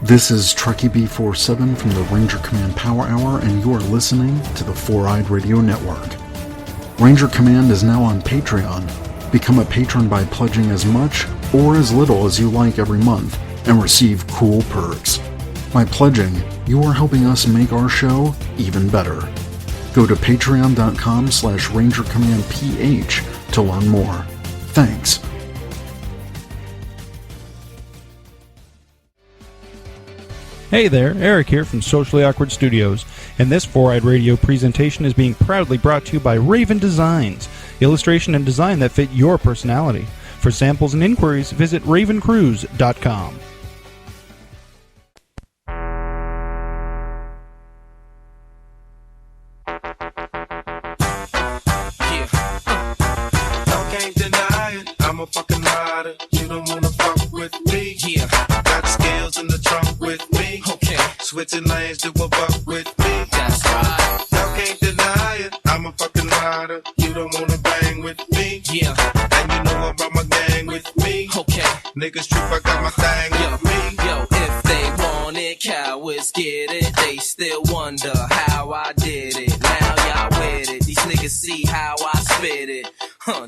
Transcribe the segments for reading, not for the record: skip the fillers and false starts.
This is Truckee B47 from the Ranger Command Power Hour, and you are listening to the Four-Eyed Radio Network. Ranger Command is now on Patreon. Become a patron by pledging as much or as little as you like every month and receive cool perks. By pledging, you are helping us make our show even better. Go to patreon.com/rangercommandph to learn more. Thanks. Hey there, Eric here from Socially Awkward Studios, and this Four-Eyed Radio presentation is being proudly brought to you by Raven Designs, illustration and design that fit your personality. For samples and inquiries, visit ravencruise.com. I'm a fucking rider. You don't wanna fuck with me. Yeah. Got skills in the trunk with me. Okay. Switching lanes to a buck with me. That's right. Y'all can't deny it. I'm a fucking rider. You don't wanna bang with me. Yeah. And you know I brought my gang with me. Okay. Niggas trip, I got my thing with me. Yo, if they want it, cowards get it. They still wonder how I did it. Now y'all with it. These niggas see how I spit it.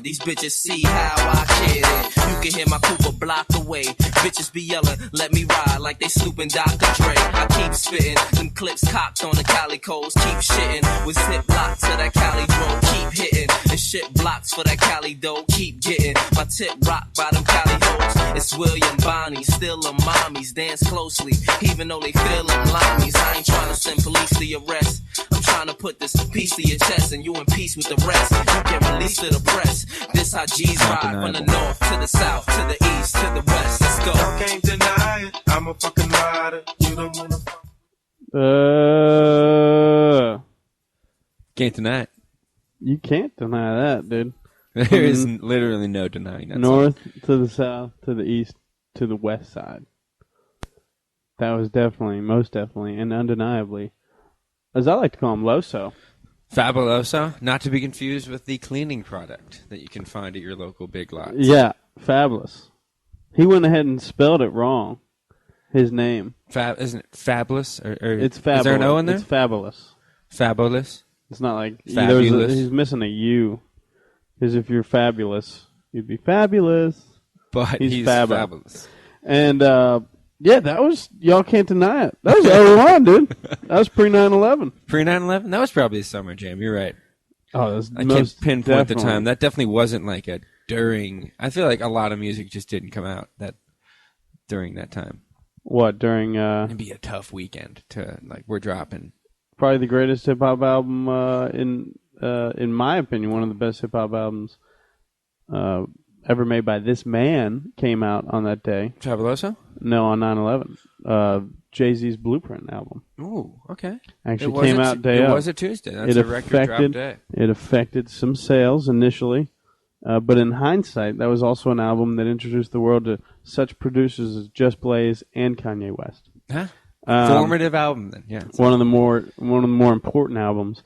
These bitches see how I kid it. You can hear my Cooper block away. Bitches be yelling, let me ride like they snooping Dr. Dre. I keep spitting, them clips cocked on the calicos. Keep shitting with zip blocks to that Cali dro. Keep hitting, and shit blocks for that Cali dough. Keep getting my tip rocked by them Cali hoes. It's William Bonnie, still them mommies. Dance closely, even though they feel them limeys. I ain't trying to send police to your arrest. I'm trying to put this piece to your chest, and you in peace with the rest. You get released to the press. This how G's ride from the north to the south, to the east, to the west. Let's go. I can't deny it. I'm a fucking rider. You don't wanna fuck. Can't deny it. You can't deny that, dude. There is literally no denying that. North to the south, to the east, to the west side. That was definitely, most definitely, and undeniably, as I like to call him, Loso. Fabuloso, not to be confused with the cleaning product that you can find at your local Big Lots. Yeah, Fabulous. He went ahead and spelled it wrong. His name. Isn't it Fabulous? Or it's Fabulous. Is there an O in there? It's Fabulous. Fabulous? It's not like... Fabulous? He's missing a U. Because if you're fabulous, you'd be fabulous. But he's fabulous. And, yeah, that was... Y'all can't deny it. That was early on, dude. That was pre-9/11. Pre-9/11? That was probably a summer jam. You're right. Oh, that was I can't pinpoint the time. That definitely wasn't like a during... I feel like a lot of music just didn't come out during that time. What, during... It'd be a tough weekend to, like, we're dropping... Probably the greatest hip-hop album in my opinion, one of the best hip-hop albums ever made by this man came out on that day. Fabuloso? No, on 9/11. Jay-Z's Blueprint album. Ooh, okay. Actually came out day up. It was a Tuesday. That's a record drop day. It affected some sales initially, but in hindsight, that was also an album that introduced the world to such producers as Just Blaze and Kanye West. Huh? Formative album, then. Yeah. One of the more important albums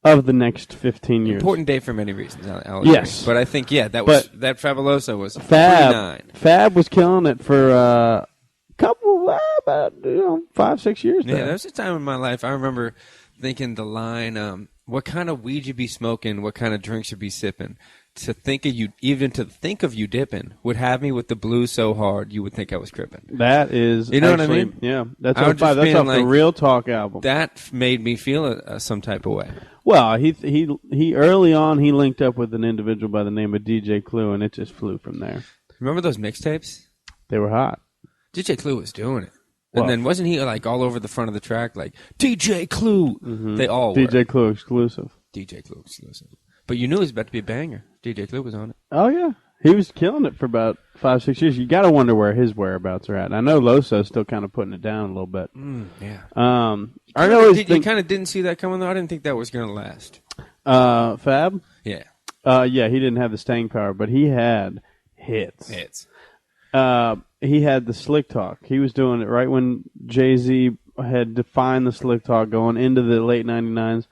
of the next 15 years. Important day for many reasons. I'll yes, agree. But I think that that Fabuloso was Fab. Fab was killing it for a couple, about 5-6 years. Yeah, there was a time in my life I remember thinking the line, "What kind of weed you be smoking? What kind of drinks you be sipping?" To think of you dipping would have me with the blues so hard you would think I was tripping. That is, you know what I mean? Yeah, that's off the Real Talk album. That made me feel some type of way. Well, he early on he linked up with an individual by the name of DJ Clue, and it just flew from there. Remember those mixtapes? They were hot. DJ Clue was doing it. And then wasn't he like all over the front of the track like DJ Clue? Mm-hmm. They all DJ were. Clue exclusive. DJ Clue exclusive. But you knew it was about to be a banger. DJ Clue was on it. Oh, yeah. He was killing it for about 5-6 years. You got to wonder where his whereabouts are at. I know Loso's still kind of putting it down a little bit. Yeah. You kind of didn't see that coming, though? I didn't think that was going to last. Fab? Yeah. Yeah, he didn't have the staying power, but he had hits. He had the slick talk. He was doing it right when Jay-Z had defined the slick talk going into the late 99s.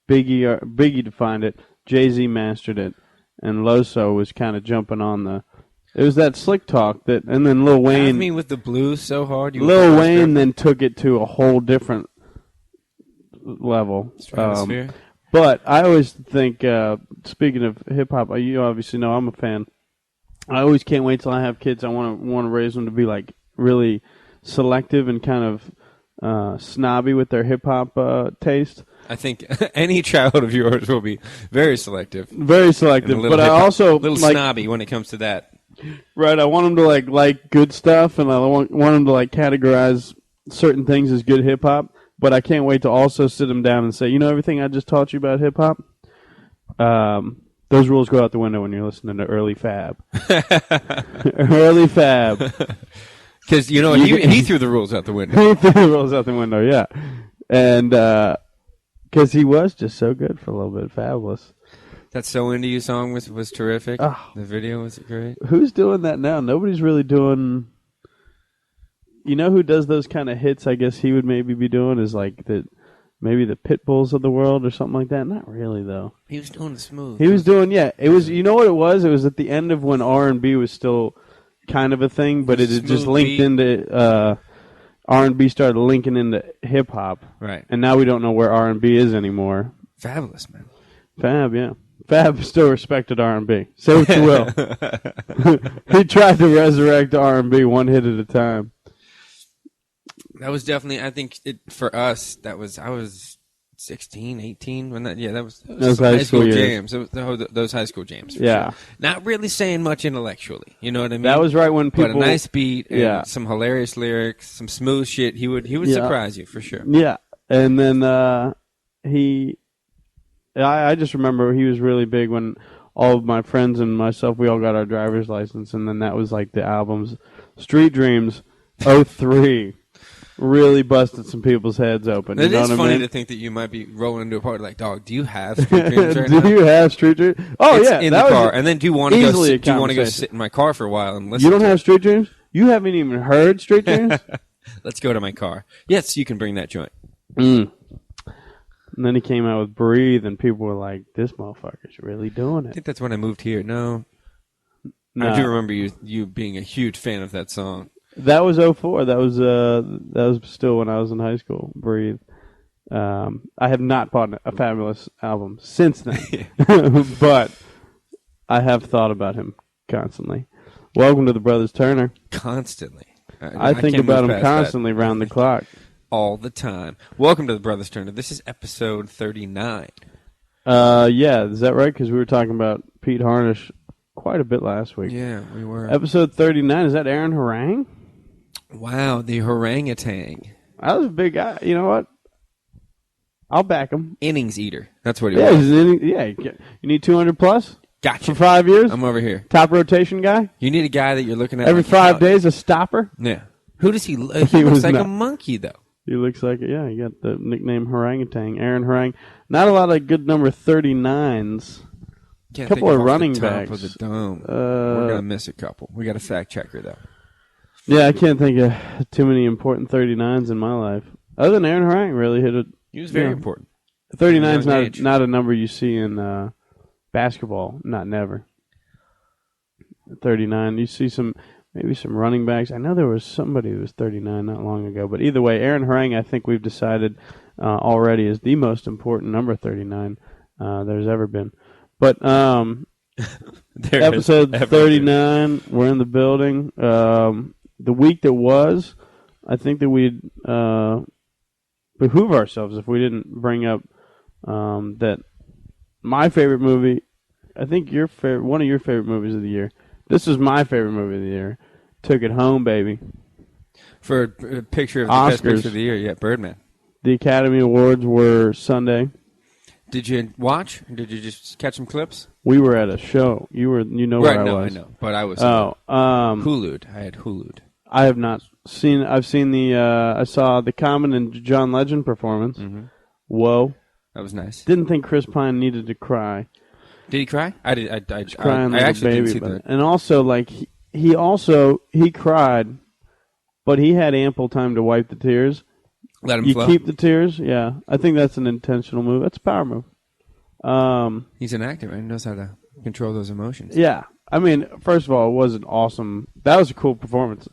Biggie defined it. Jay-Z mastered it. And Loso was kind of jumping on the It was that slick talk that, and then Lil Wayne. Have me with the blues so hard. Lil Wayne then took it to a whole different level. Stratosphere. But I always think, speaking of hip hop, you obviously know I'm a fan. I always can't wait till I have kids. I want to raise them to be like really selective and kind of snobby with their hip hop taste. I think any child of yours will be very selective. Very selective. But I also a little snobby when it comes to that. Right. I want them to like good stuff, and I want them to like categorize certain things as good hip hop. But I can't wait to also sit them down and say, you know, everything I just taught you about hip hop. Those rules go out the window when you're listening to early Fab. Early Fab. Because, you know, he threw the rules out the window. He threw the rules out the window, yeah. And because he was just so good for a little bit. Fabulous. That So Into You song was terrific. Oh. The video was great. Who's doing that now? Nobody's really doing... You know who does those kind of hits, I guess he would maybe be doing, is like maybe the Pitbulls of the world or something like that. Not really, though. He was doing it smooth. He was doing, yeah. It was, you know what it was? It was at the end of when R&B was still kind of a thing, but it had just linked into, R&B started linking into hip-hop. Right. And now we don't know where R&B is anymore. Fabulous, man. Fab, yeah. Fab still respected R&B. Say what you will. He tried to resurrect R&B one hit at a time. That was definitely, I think, for us, I was 16, 18 when that was high school jams. Those high school jams. Yeah. Sure. Not really saying much intellectually. You know what I mean? That was right when people. But a nice beat and some hilarious lyrics, some smooth shit. He would surprise you for sure. Yeah. And then I just remember he was really big when all of my friends and myself, we all got our driver's license. And then that was like the albums. Street Dreams 03. Really busted some people's heads open. It is funny I mean? to think that you might be rolling into a party like, dog, do you have Street Dreams right now? Do you have Street Dreams? Oh, it's yeah. in the car. And then do you want to go sit in my car for a while and listen? You don't have Street Dreams? You haven't even heard Street Dreams? Let's go to my car. Yes, you can bring that joint. And then he came out with Breathe, and people were like, this motherfucker's really doing it. I think that's when I moved here. No. I do remember you being a huge fan of that song. That was 04. That was still when I was in high school. Breathe. I have not bought a Fabolous album since then, but I have thought about him constantly. Welcome to the Brothers Turner. Constantly. I think about him constantly round the clock. All the time. Welcome to the Brothers Turner. This is episode 39. Yeah, is that right? Because we were talking about Pete Harnish quite a bit last week. Yeah, we were. Episode 39, is that Aaron Harang? Wow, the orangutan. I was a big guy. You know what? I'll back him. Innings eater. That's what he was. You need 200 plus? Gotcha. For 5 years? I'm over here. Top rotation guy? You need a guy that you're looking at. Every 5 days, a stopper? Yeah. Who does he look? He looks like a monkey, though. He looks like it. Yeah, he got the nickname Harangutan. Aaron Harang. Not a lot of good number 39s. A couple of running backs. Of the dome. We're going to miss a couple. We got a fact checker, though. Yeah, I can't think of too many important 39s in my life. Other than Aaron Harang really hit it. He was very important. 39 is not a number you see in basketball. Not never. 39. You see maybe some running backs. I know there was somebody who was 39 not long ago. But either way, Aaron Harang, I think we've decided already is the most important number 39 there's ever been. But episode 39, we're in the building. The week that was, I think that we'd behoove ourselves if we didn't bring up that my favorite movie, I think one of your favorite movies of the year. This is my favorite movie of the year. Took It Home, baby. For a picture of the Oscars. best picture of the year, yeah, Birdman. The Academy Awards were Sunday. Did you watch? Did you just catch some clips? We were at a show. You know where I was. I know. But I was Hulu'd. I had Hulu'd. I have not seen. I've seen I saw the Common and John Legend performance. Mm-hmm. Whoa, that was nice. Didn't think Chris Pine needed to cry. Did he cry? I did. I crying like actually a baby, didn't see that. And also, like he cried, but he had ample time to wipe the tears. Let him you flow. Keep the tears. Yeah, I think that's an intentional move. That's a power move. He's an actor, right? He knows how to control those emotions. Yeah. I mean, first of all, it was an awesome. That was a cool performance.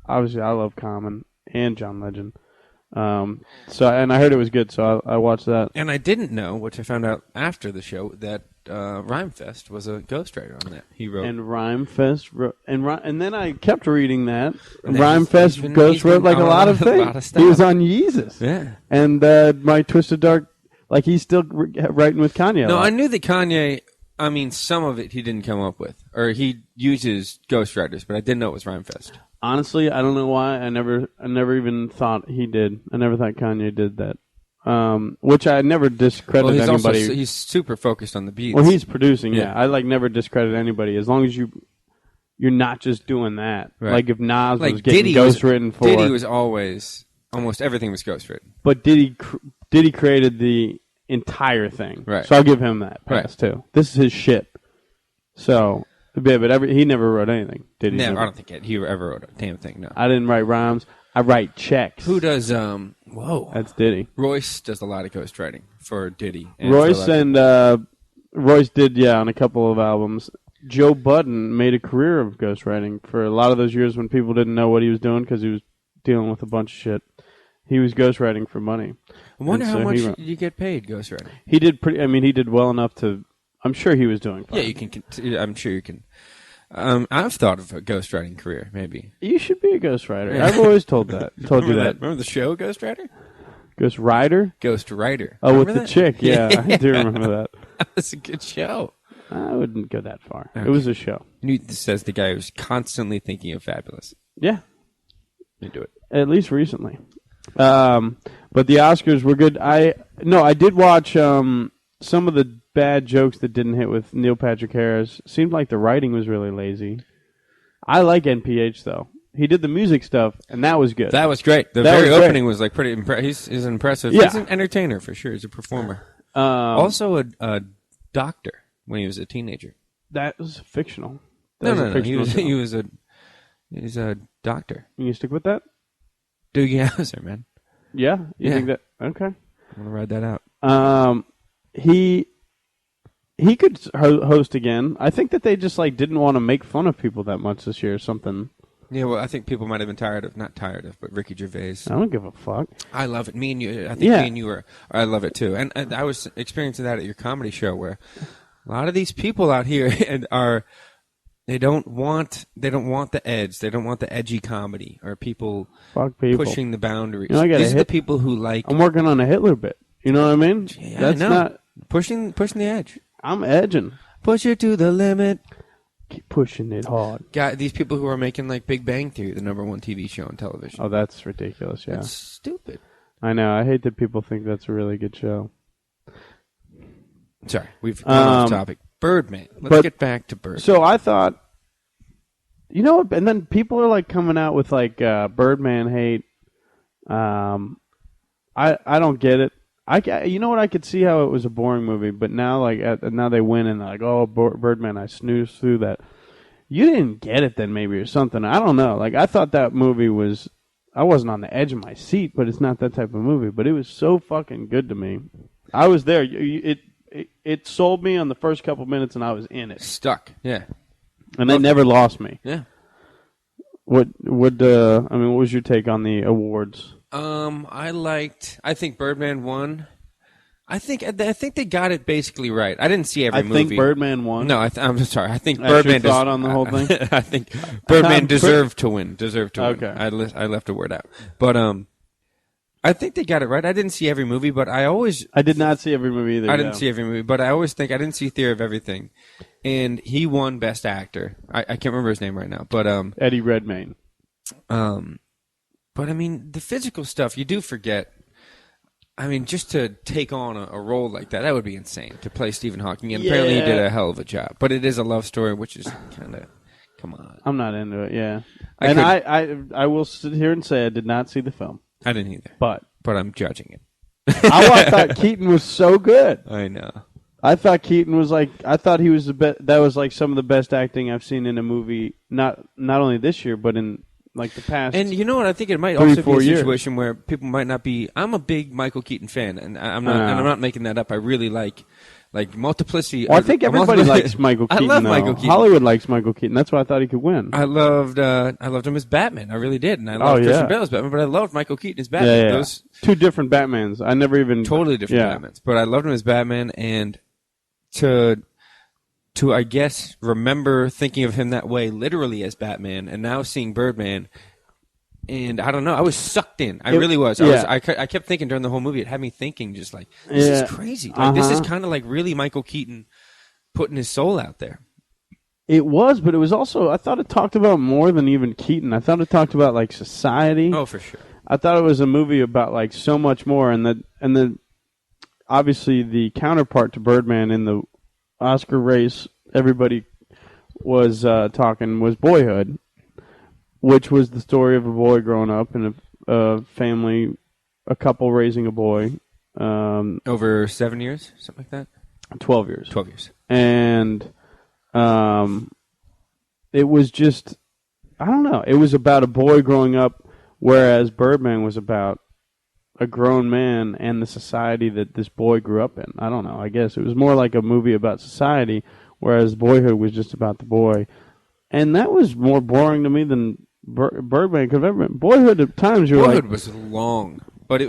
Obviously, I love Common and John Legend. And I heard it was good, so I watched that. And I didn't know, which I found out after the show, that Rhymefest was a ghostwriter on that. He wrote. And Rhymefest wrote, and then I kept reading that. Rhymefest ghost wrote like a lot of things. He was on Yeezus. Yeah. And My Twisted Dark, like he's still writing with Kanye. No, I knew that Kanye. I mean, some of it he didn't come up with, or he uses ghostwriters, but I didn't know it was Rhymefest. Honestly, I don't know why. I never even thought he did. I never thought Kanye did that. Which I never discredit anybody. He's super focused on the beats. Well, he's producing. Yeah, I never discredit anybody as long as you're not just doing that. Right. Like if Nas like was getting Diddy ghostwritten for, Diddy was always almost everything was ghostwritten. But Diddy created the entire thing. Right. So I'll give him that pass too. This is his shit. So. Yeah, but he never wrote anything, did he? Never. I don't think he ever wrote a damn thing, no. I didn't write rhymes. I write checks. Who does, whoa. That's Diddy. Royce does a lot of ghostwriting for Diddy. Royce did, on a couple of albums. Joe Budden made a career of ghostwriting for a lot of those years when people didn't know what he was doing because he was dealing with a bunch of shit. He was ghostwriting for money. I wonder how much you get paid ghostwriting. He did he did well enough to... I'm sure he was doing fine. Yeah, you can. I'm sure you can. I've thought of a ghostwriting career, maybe. You should be a ghostwriter. Yeah. I've always told you that. Remember the show Ghost Rider? Ghost Rider? Ghost Rider. Oh, remember with the chick. Yeah, I do remember that. That was a good show. I wouldn't go that far. Okay. It was a show. Says the guy who's constantly thinking of Fabolous. Yeah. You do it. At least recently. But the Oscars were good. I did watch some of the bad jokes that didn't hit with Neil Patrick Harris. Seemed like the writing was really lazy. I like NPH though. He did the music stuff, and that was good. That was great. The very opening was like pretty. He's impressive. Yeah. He's an entertainer for sure. He's a performer. Also a doctor when he was a teenager. That was fictional. No. He was a doctor. You can stick with that? Doogie Howser, man. Yeah. You Yeah. think that? Okay. I'm gonna ride that out. He could host again. I think that they just didn't want to make fun of people that much this year or something. Yeah, well, I think people might have been not tired of, but Ricky Gervais. I don't give a fuck. I love it. Me and you, I think me and you were, I love it too. And I was experiencing that at your comedy show where a lot of these people out here they don't want the edge. They don't want the edgy comedy or people pushing the boundaries. These are the people who like. I'm working on a Hitler bit. You know what I mean? Yeah, That's I know. not pushing the edge. I'm edging. Push it to the limit. Keep pushing it hard. These people who are making like Big Bang Theory, the #1 TV show on television. Oh, that's ridiculous. Yeah, that's stupid. I know. I hate that people think that's a really good show. Sorry, we've gone off topic. Birdman. Let's get back to Birdman. So I thought, you know, and then people are coming out with Birdman hate. I don't get it. You know what? I could see how it was a boring movie, but now now they win and they're like, oh, Birdman, I snoozed through that. You didn't get it then, maybe, or something. I don't know. I thought that movie was. I wasn't on the edge of my seat, but it's not that type of movie. But it was so fucking good to me. I was there. It sold me on the first couple minutes, and I was in it. Stuck. Yeah. And they never lost me. Yeah. What was your take on the awards? I think Birdman won. I think they got it basically right. I didn't see every movie. I think Birdman won. No, I'm sorry. I think Birdman thought on the whole thing. I think Birdman deserved to win. Okay. I left a word out. But I think they got it right. I didn't see every movie, but I did not see every movie either. I didn't see every movie, but I always think I didn't see Theory of Everything. And he won Best Actor. I can't remember his name right now, but Eddie Redmayne. But I mean, the physical stuff you do forget. I mean, just to take on a role like that would be insane to play Stephen Hawking. And apparently he did a hell of a job. But it is a love story, which is kind of, come on. I'm not into it. Yeah, I will sit here and say I did not see the film. I didn't either. But I'm judging it. I thought Keaton was so good. I know. I thought Keaton was I thought he was the best. That was some of the best acting I've seen in a movie. Not only this year, but in like the past. And you know what? I think it might 3, also 4 be a years. situation where people might not be. I'm a big Michael Keaton fan, and I'm not making that up. I really like Multiplicity. Well, I think everybody likes Michael Keaton. I love though. Michael Keaton. Hollywood likes Michael Keaton. That's why I thought he could win. I loved him as Batman. I really did, and I loved Christian Bale as Batman. But I loved Michael Keaton as Batman. Yeah. Those two different Batmans. I never even totally different Batmans. But I loved him as Batman, and to I guess remember thinking of him that way, literally as Batman, and now seeing Birdman. And I don't know. I was sucked in. I really was. I kept thinking during the whole movie. It had me thinking, just like, this is crazy. Like, this is kind of like really Michael Keaton putting his soul out there. It was, but it was also. I thought it talked about more than even Keaton. I thought it talked about like society. Oh, for sure. I thought it was a movie about like so much more, and then obviously the counterpart to Birdman in the Oscar race, everybody was talking was Boyhood. Which was the story of a boy growing up in a family, a couple raising a boy. Over 7 years, something like that? 12 years. 12 years. And it was just, I don't know, it was about a boy growing up, whereas Birdman was about a grown man and the society that this boy grew up in. I don't know, I guess. It was more like a movie about society, whereas Boyhood was just about the boy. And that was more boring to me than Birdman could have ever been. Boyhood at times Boyhood was long, but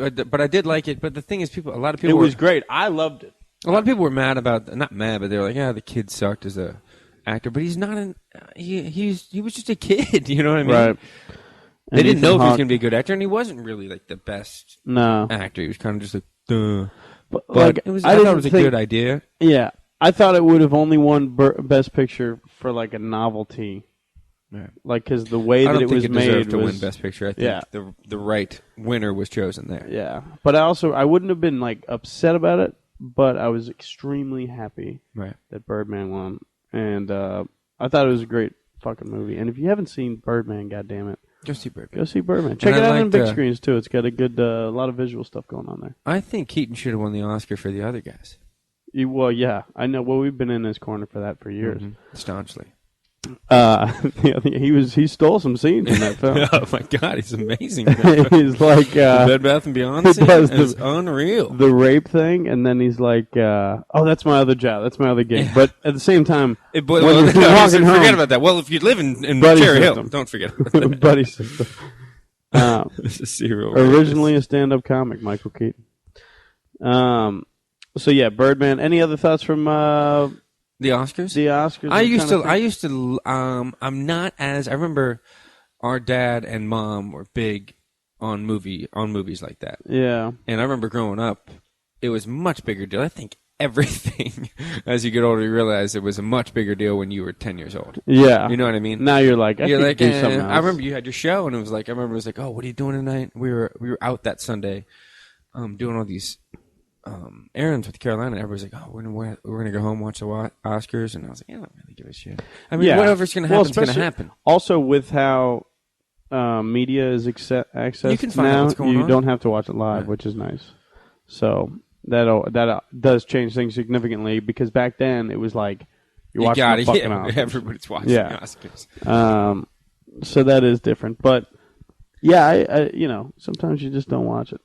I did like it. But the thing is, a lot of people. It was great. I loved it. A lot of people were mad about, not mad, but they were like, "Yeah, the kid sucked as a actor." But he's not he was just a kid. You know what I mean? Right. They didn't know if he was going to be a good actor, and he wasn't really like the best No. actor. He was kind of just like, duh. But But like, it was. I I thought didn't it was a think- good idea. Yeah, I thought it would have only won Best Picture for like a novelty. Right. Like, because the way I that don't it think was it made deserved to was win Best Picture. I think the right winner was chosen there. Yeah, but I wouldn't have been like upset about it, but I was extremely happy Right. that Birdman won, and I thought it was a great fucking movie. And if you haven't seen Birdman, goddammit, Go see Birdman. go see Birdman. Check And it I out on liked, big screens too. It's got a good, a lot of visual stuff going on there. I think Keaton should have won the Oscar for the other guys. Well, yeah, I know. Well, we've been in his corner for that for years. Staunchly. He stole some scenes in that film. Oh my God, he's amazing. He's like Bed Bath and Beyond he scene does is unreal. the rape thing, and then he's like, "Oh, that's my other job. That's my other gig." Yeah. But at the same time, When you're he walking said, home- forget about that. Well, if you live in Buddy Cherry Hill, system. don't forget about that. buddy system. This is serial. Originally a stand-up comic, Michael Keaton. So yeah, Birdman. Any other thoughts from the Oscars. the Oscars? I'm not as. I remember our dad and mom were big on movies like that. Yeah. And I remember growing up, it was a much bigger deal. I think everything, as you get older, you realize it was a much bigger deal when you were 10 years old. Yeah. You know what I mean? Now you're like, I could do something else. I remember you had your show, and it was like, I remember it was like, oh, what are you doing tonight? We were out that Sunday, doing all these errands with Carolina. And everybody's like, oh, we're gonna go home, watch the Oscars, and I was like, yeah, I don't really give a shit. I mean, whatever's gonna happen is gonna happen. Also, with how media is accessed You can find out now, what's going you on. don't have to watch it live, Right. which is nice. So that does change things significantly, because back then it was like you're watching the fucking Oscars. Everybody's watching Yeah. the Oscars. So that is different, but yeah, I sometimes you just don't watch it.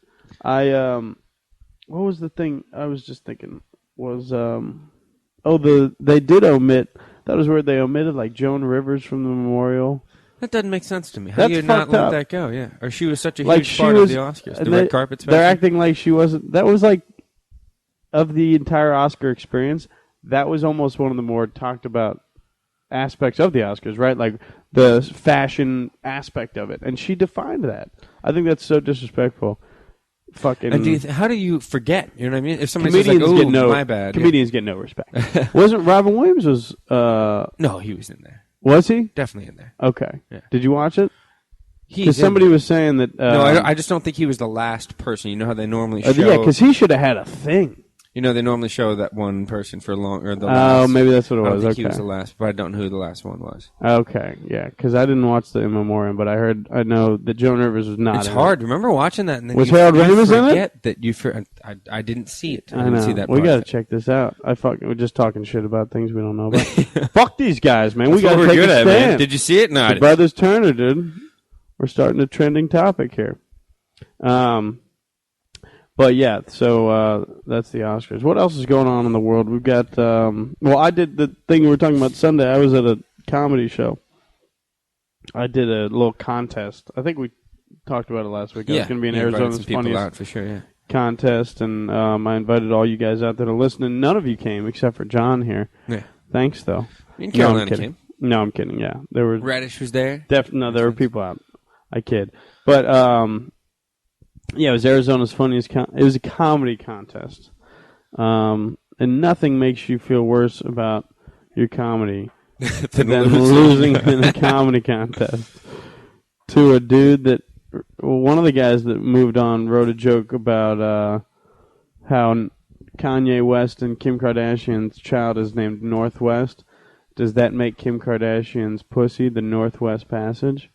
What was the thing I was just thinking was they did omit. That was where they omitted like Joan Rivers from the memorial. That doesn't make sense to me. How That's do you not fucked let up. that go? Yeah, or she was such a Like huge she part was of the Oscars, and the red carpet special. They're acting like she wasn't. That was like of the entire Oscar experience. That was almost one of the more talked about aspects of the Oscars, right? Like the fashion aspect of it, and she defined that. I think that's so disrespectful. Fucking. And how do you forget? You know what I mean? If somebody says comedians like, get "Oh, no my bad," comedians get no respect. Wasn't Robin Williams was? No, he was in there. Was he? Definitely in there. Okay. Yeah. Did you watch it? He's Because in somebody there. was saying that. No, I just don't think he was the last person. You know how they normally show. yeah, because he should have had a thing. You know, they normally show that one person for long, or the last. Oh, maybe that's what it I don't was. think Okay. he was the last, but I don't know who the last one was. Okay, yeah, because I didn't watch the In Memoriam, but I know that Joan Rivers was not. It's in hard. Remember watching that? And then Was you, Harold you Ramis in it? forget that you. I didn't see it. I I didn't know. see that. We part got to of it. check this out. We're just talking shit about things we don't know about. Fuck these guys, man. We That's got what to we're take good a at, stand. man. Did you see it? No, I The didn't. Brothers Turner, dude. we're starting a trending topic here. But yeah, so that's the Oscars. What else is going on in the world? We've got I did the thing we were talking about Sunday. I was at a comedy show. I did a little contest. I think we talked about it last week. Yeah, I was going to be in you invited Arizona's some people funniest out for sure. Yeah. contest, and I invited all you guys out there to listen, and none of you came except for John here. Yeah. Thanks, though. And Carolina I'm came. No, I'm kidding. Yeah, there were Radish was there. no, there were people out. I kid, but yeah, it was Arizona's funniest. It was a comedy contest, and nothing makes you feel worse about your comedy than losing in a comedy contest to a dude that. One of the guys that moved on wrote a joke about how Kanye West and Kim Kardashian's child is named Northwest. Does that make Kim Kardashian's pussy the Northwest Passage?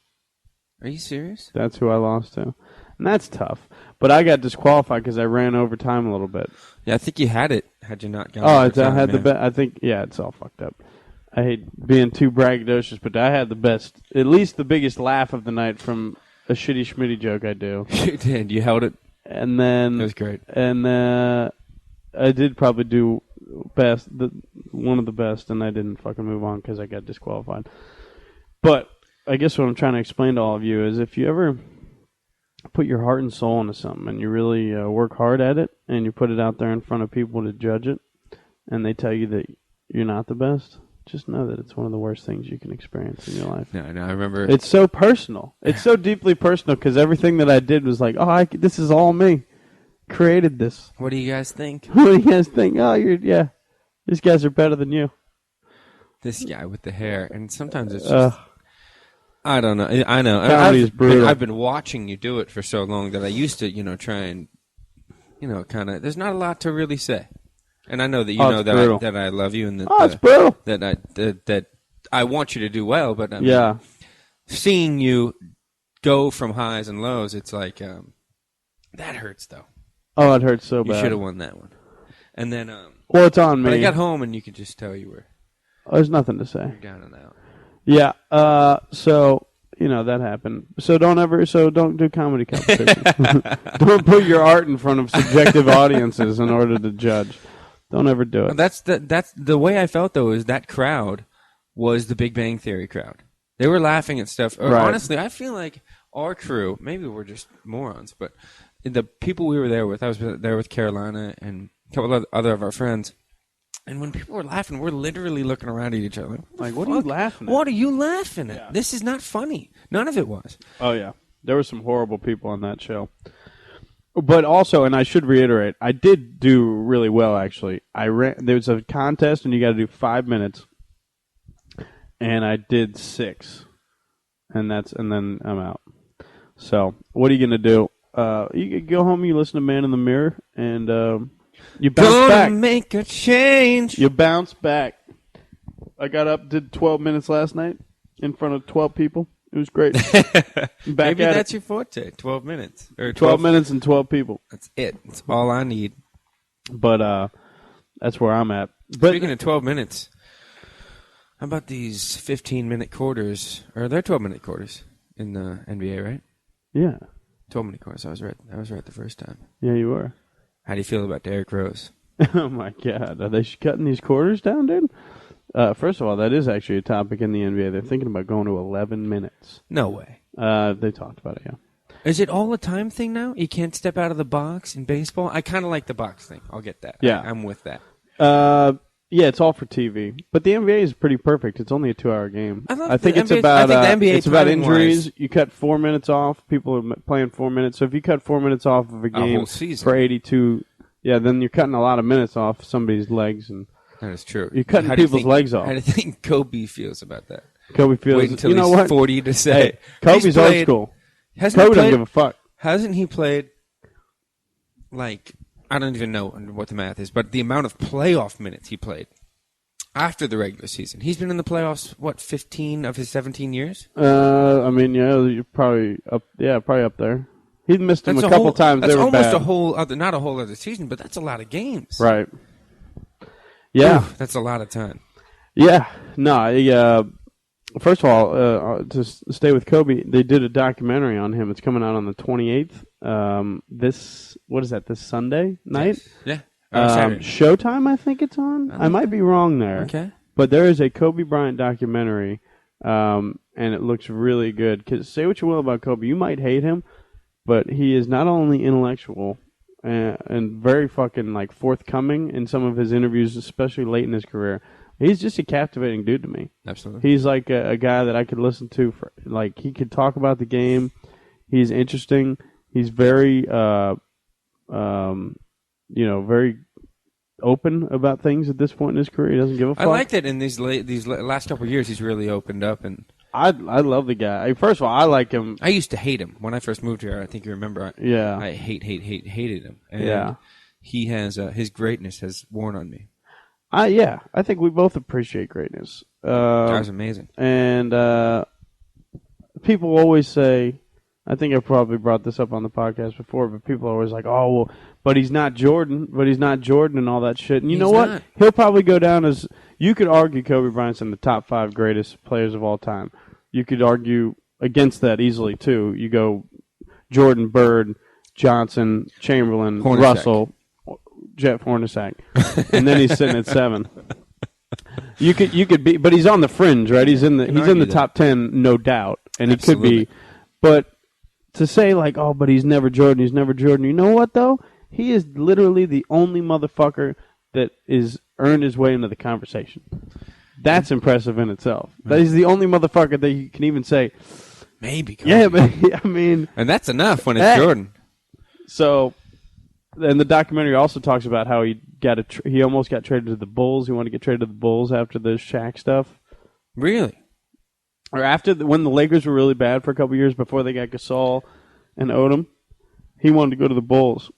Are you serious? That's who I lost to. And that's tough. But I got disqualified because I ran over time a little bit. Yeah, I think you had it. Had you not gone? I had the best. I think, yeah, it's all fucked up. I hate being too braggadocious, but I had the best, at least the biggest laugh of the night from a shitty schmitty joke I do. You did. You held it. And then it was great. And I did probably do one of the best, and I didn't fucking move on because I got disqualified. But I guess what I'm trying to explain to all of you is if you ever put your heart and soul into something and you really work hard at it and you put it out there in front of people to judge it, and they tell you that you're not the best, just know that it's one of the worst things you can experience in your life. No, I remember. It's so personal. It's so deeply personal because everything that I did was like, this is all me. Created this. What do you guys think? What do you guys think? These guys are better than you. This guy with the hair, and sometimes it's just, I don't know. I know. Comedy is brutal. I've been watching you do it for so long that I used to, try and, kind of. There's not a lot to really say. And I know that you know that I love you and that it's brutal. That I want you to do well, but I mean, seeing you go from highs and lows, it's like that hurts though. Oh, it hurts so bad. You should have won that one. And then well, it's on me. But I got home and you could just tell you were. There's nothing to say. You're down and out. Yeah. So that happened. So don't do comedy competitions. Don't put your art in front of subjective audiences in order to judge. Don't ever do it. That's the way I felt though. Is that crowd was the Big Bang Theory crowd? They were laughing at stuff. Right. Honestly, I feel like our crew. Maybe we're just morons, but the people we were there with. I was there with Carolina and a couple of other of our friends. And when people were laughing, we're literally looking around at each other. Like, what are you laughing at? What are you laughing at? Yeah. This is not funny. None of it was. Oh yeah, there were some horrible people on that show. But also, and I should reiterate, I did do really well, actually. There was a contest, and you got to do 5 minutes, and I did 6, and then I'm out. So, what are you going to do? You go home, you listen to Man in the Mirror, and you bounce back. Gonna make a change. You bounce back. I got up, did 12 minutes last night in front of 12 people. It was great. Maybe that's your forte. 12 minutes. Or 12 minutes and 12 people. That's it. That's all I need. But that's where I'm at. But speaking of 12 minutes, how about these 15-minute quarters? Or they're 12-minute quarters in the NBA, right? Yeah. 12-minute quarters. I was right the first time. Yeah, you were. How do you feel about Derrick Rose? Oh, my God. Are they cutting these quarters down, dude? First of all, that is actually a topic in the NBA. They're thinking about going to 11 minutes. No way. They talked about it, yeah. Is it all a time thing now? You can't step out of the box in baseball? I kind of like the box thing. I'll get that. Yeah. I'm with that. Yeah, it's all for TV. But the NBA is pretty perfect. It's only a 2-hour game. I think it's about injuries. You cut 4 minutes off. People are playing 4 minutes. So if you cut 4 minutes off of a game whole season for 82, then you're cutting a lot of minutes off somebody's legs. And that is true. You're cutting people's legs off. How do you think Kobe feels about that? Kobe feels... Wait until he's 40 to say... Hey, Kobe's old school. Kobe doesn't give a fuck. Hasn't he played, like... I don't even know what the math is, but the amount of playoff minutes he played after the regular season. He's been in the playoffs, 15 of his 17 years? You're probably up there. He missed them a couple times. That's they were almost bad. a whole other, not a whole other season, but that's a lot of games. Right. Yeah. Oof, that's a lot of time. Yeah. No, first of all, to stay with Kobe, they did a documentary on him. It's coming out on the 28th. This Sunday night? Yes. Yeah. Showtime, I think it's on. I might be wrong there. Okay. But there is a Kobe Bryant documentary, and it looks really good. Because say what you will about Kobe, you might hate him, but he is not only intellectual and very fucking like forthcoming in some of his interviews, especially late in his career. He's just a captivating dude to me. Absolutely. He's like a guy that I could listen to for, like, he could talk about the game. He's interesting. He's very, very open about things at this point in his career. He doesn't give a fuck. I like that in these last couple of years, he's really opened up. And I love the guy. First of all, I like him. I used to hate him when I first moved here. I think you remember. Yeah. I hated him. And yeah. He has his greatness has worn on me. I think we both appreciate greatness. Guy's amazing. And people always say, I think I've probably brought this up on the podcast before, but people are always like, oh, well, but he's not Jordan, and all that shit. And you know what? Not. He'll probably go down as, you could argue Kobe Bryant's in the top 5 greatest players of all time. You could argue against that easily, too. You go Jordan, Bird, Johnson, Chamberlain, Hornacek. Russell, Jeff Hornacek, and then he's sitting at 7. You could be, but he's on the fringe, right? He's in the top 10, no doubt, and Absolutely. he could be. But to say like, oh, but he's never Jordan. You know what though? He is literally the only motherfucker that is earned his way into the conversation. That's impressive in itself. That he's the only motherfucker that you can even say, maybe. Kobe. Yeah, but I mean, and that's enough when it's Jordan. So. And the documentary also talks about how he almost got traded to the Bulls. He wanted to get traded to the Bulls after the Shaq stuff. Really? Or after when the Lakers were really bad for a couple years before they got Gasol and Odom, he wanted to go to the Bulls.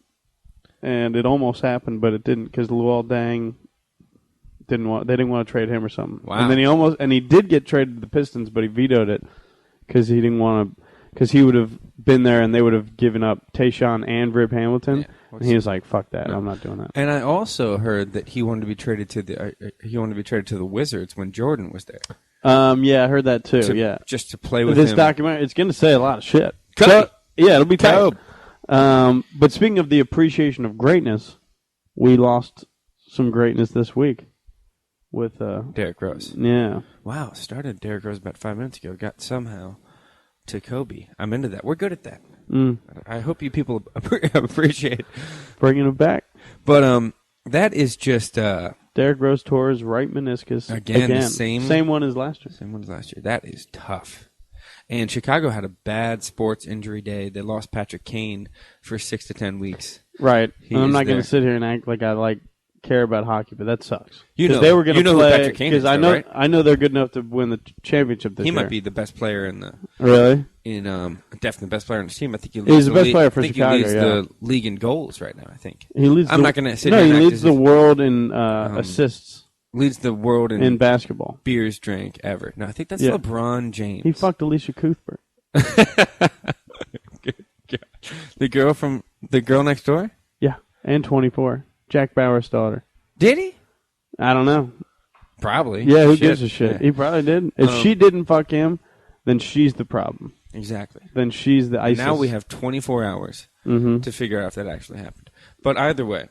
And it almost happened, but it didn't because Luol Deng didn't want to trade him or something. Wow. And then he did get traded to the Pistons, but he vetoed it because he didn't want to, because he would have been there and they would have given up Tayshaun and Rip Hamilton. Yeah. And he was like, "Fuck that! No. I'm not doing that." And I also heard that he wanted to be traded to the Wizards when Jordan was there. Yeah, I heard that too. Just to play with this him. documentary. It's going to say a lot of shit. So, yeah, it'll be tight. But speaking of the appreciation of greatness, we lost some greatness this week with Derrick Rose. Yeah. Wow, started Derrick Rose about 5 minutes ago. Got somehow to Kobe. I'm into that. We're good at that. I hope you people appreciate bringing it back. But that is just Derrick Rose tore his right meniscus again. Same one as last year. That is tough. And Chicago had a bad sports injury day. They lost Patrick Kane for 6 to 10 weeks. Right. I'm not going to sit here and act like I care about hockey, but that sucks. They were going to play Patrick Kane because I know they're good enough to win the championship this year. He might be the best player in the definitely the best player on his team. I think he's the best player for Chicago. He leads the league in goals right now. I think he leads. I'm not going to sit. No, he leads the world in assists. Leads the world in basketball. Beers drank ever. No, I think that's LeBron James. He fucked Alicia Cuthbert. The girl next door. Yeah, and 24. Jack Bauer's daughter. Did he? I don't know. Probably. Yeah, who gives a shit? Yeah. He probably did. If she didn't fuck him, then she's the problem. Exactly. Then she's the ISIS. Now we have 24 hours to figure out if that actually happened. But either way,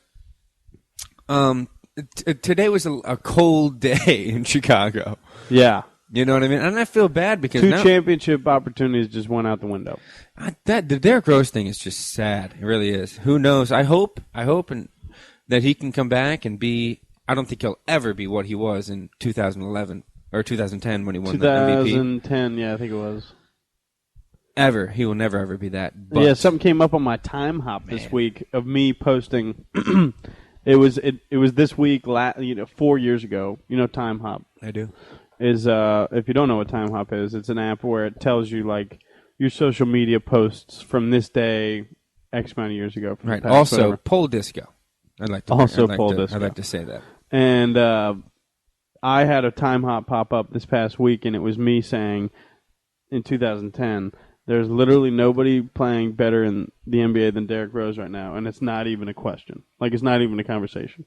today was a cold day in Chicago. Yeah. You know what I mean? And I feel bad because two championship opportunities just went out the window. The Derrick Rose thing is just sad. It really is. Who knows? I hope that he can come back and be. I don't think he'll ever be what he was in 2011 or 2010 when he won the MVP. 2010, yeah, I think it was. Ever. He will never, ever be that. But yeah, something came up on my time hop this week of me posting. It was this week, 4 years ago. You know Time Hop? I do. Is if you don't know what Time Hop is, it's an app where it tells you like your social media posts from this day, X amount of years ago. From right. The past, also, whatever. Poll Disco. I'd like to Disco. I'd like to say that. And I had a Time Hop pop up this past week, and it was me saying in 2010, there's literally nobody playing better in the NBA than Derrick Rose right now, and it's not even a question. Like, it's not even a conversation.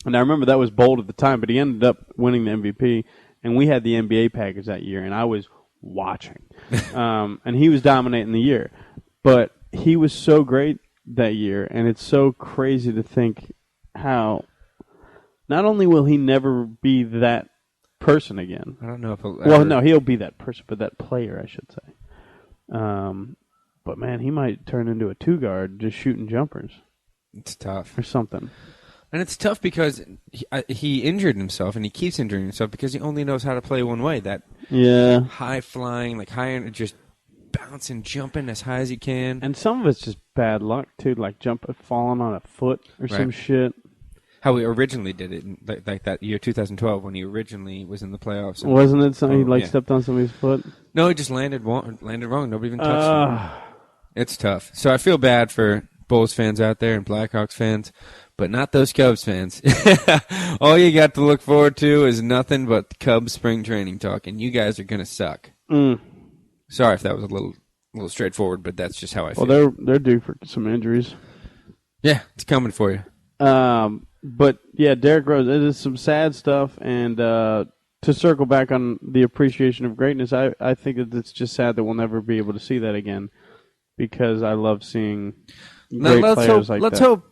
And I remember that was bold at the time, but he ended up winning the MVP, and we had the NBA package that year, and I was watching. And he was dominating the year. But he was so great that year, and it's so crazy to think how not only will he never be that person again. I don't know if he'll Well, no, he'll be that person, but that player, I should say. But, man, he might turn into a two-guard just shooting jumpers. It's tough. Or something. And it's tough because he injured himself, and he keeps injuring himself because he only knows how to play one way. That high-flying, like just bouncing, jumping as high as he can. And some of it's just bad luck, too, like falling on a foot or some shit. How he originally did it, like that year 2012 when he originally was in the playoffs. Wasn't it something he stepped on somebody's foot? No, he just landed wrong. Nobody even touched him. It's tough. So I feel bad for Bulls fans out there and Blackhawks fans, but not those Cubs fans. All you got to look forward to is nothing but Cubs spring training talk, and you guys are going to suck. Sorry if that was a little straightforward, but that's just how I feel. Well, they're due for some injuries. Yeah, it's coming for you. But, yeah, Derrick Rose, it is some sad stuff, and to circle back on the appreciation of greatness, I think that it's just sad that we'll never be able to see that again because I love seeing great players like that. Let's hope.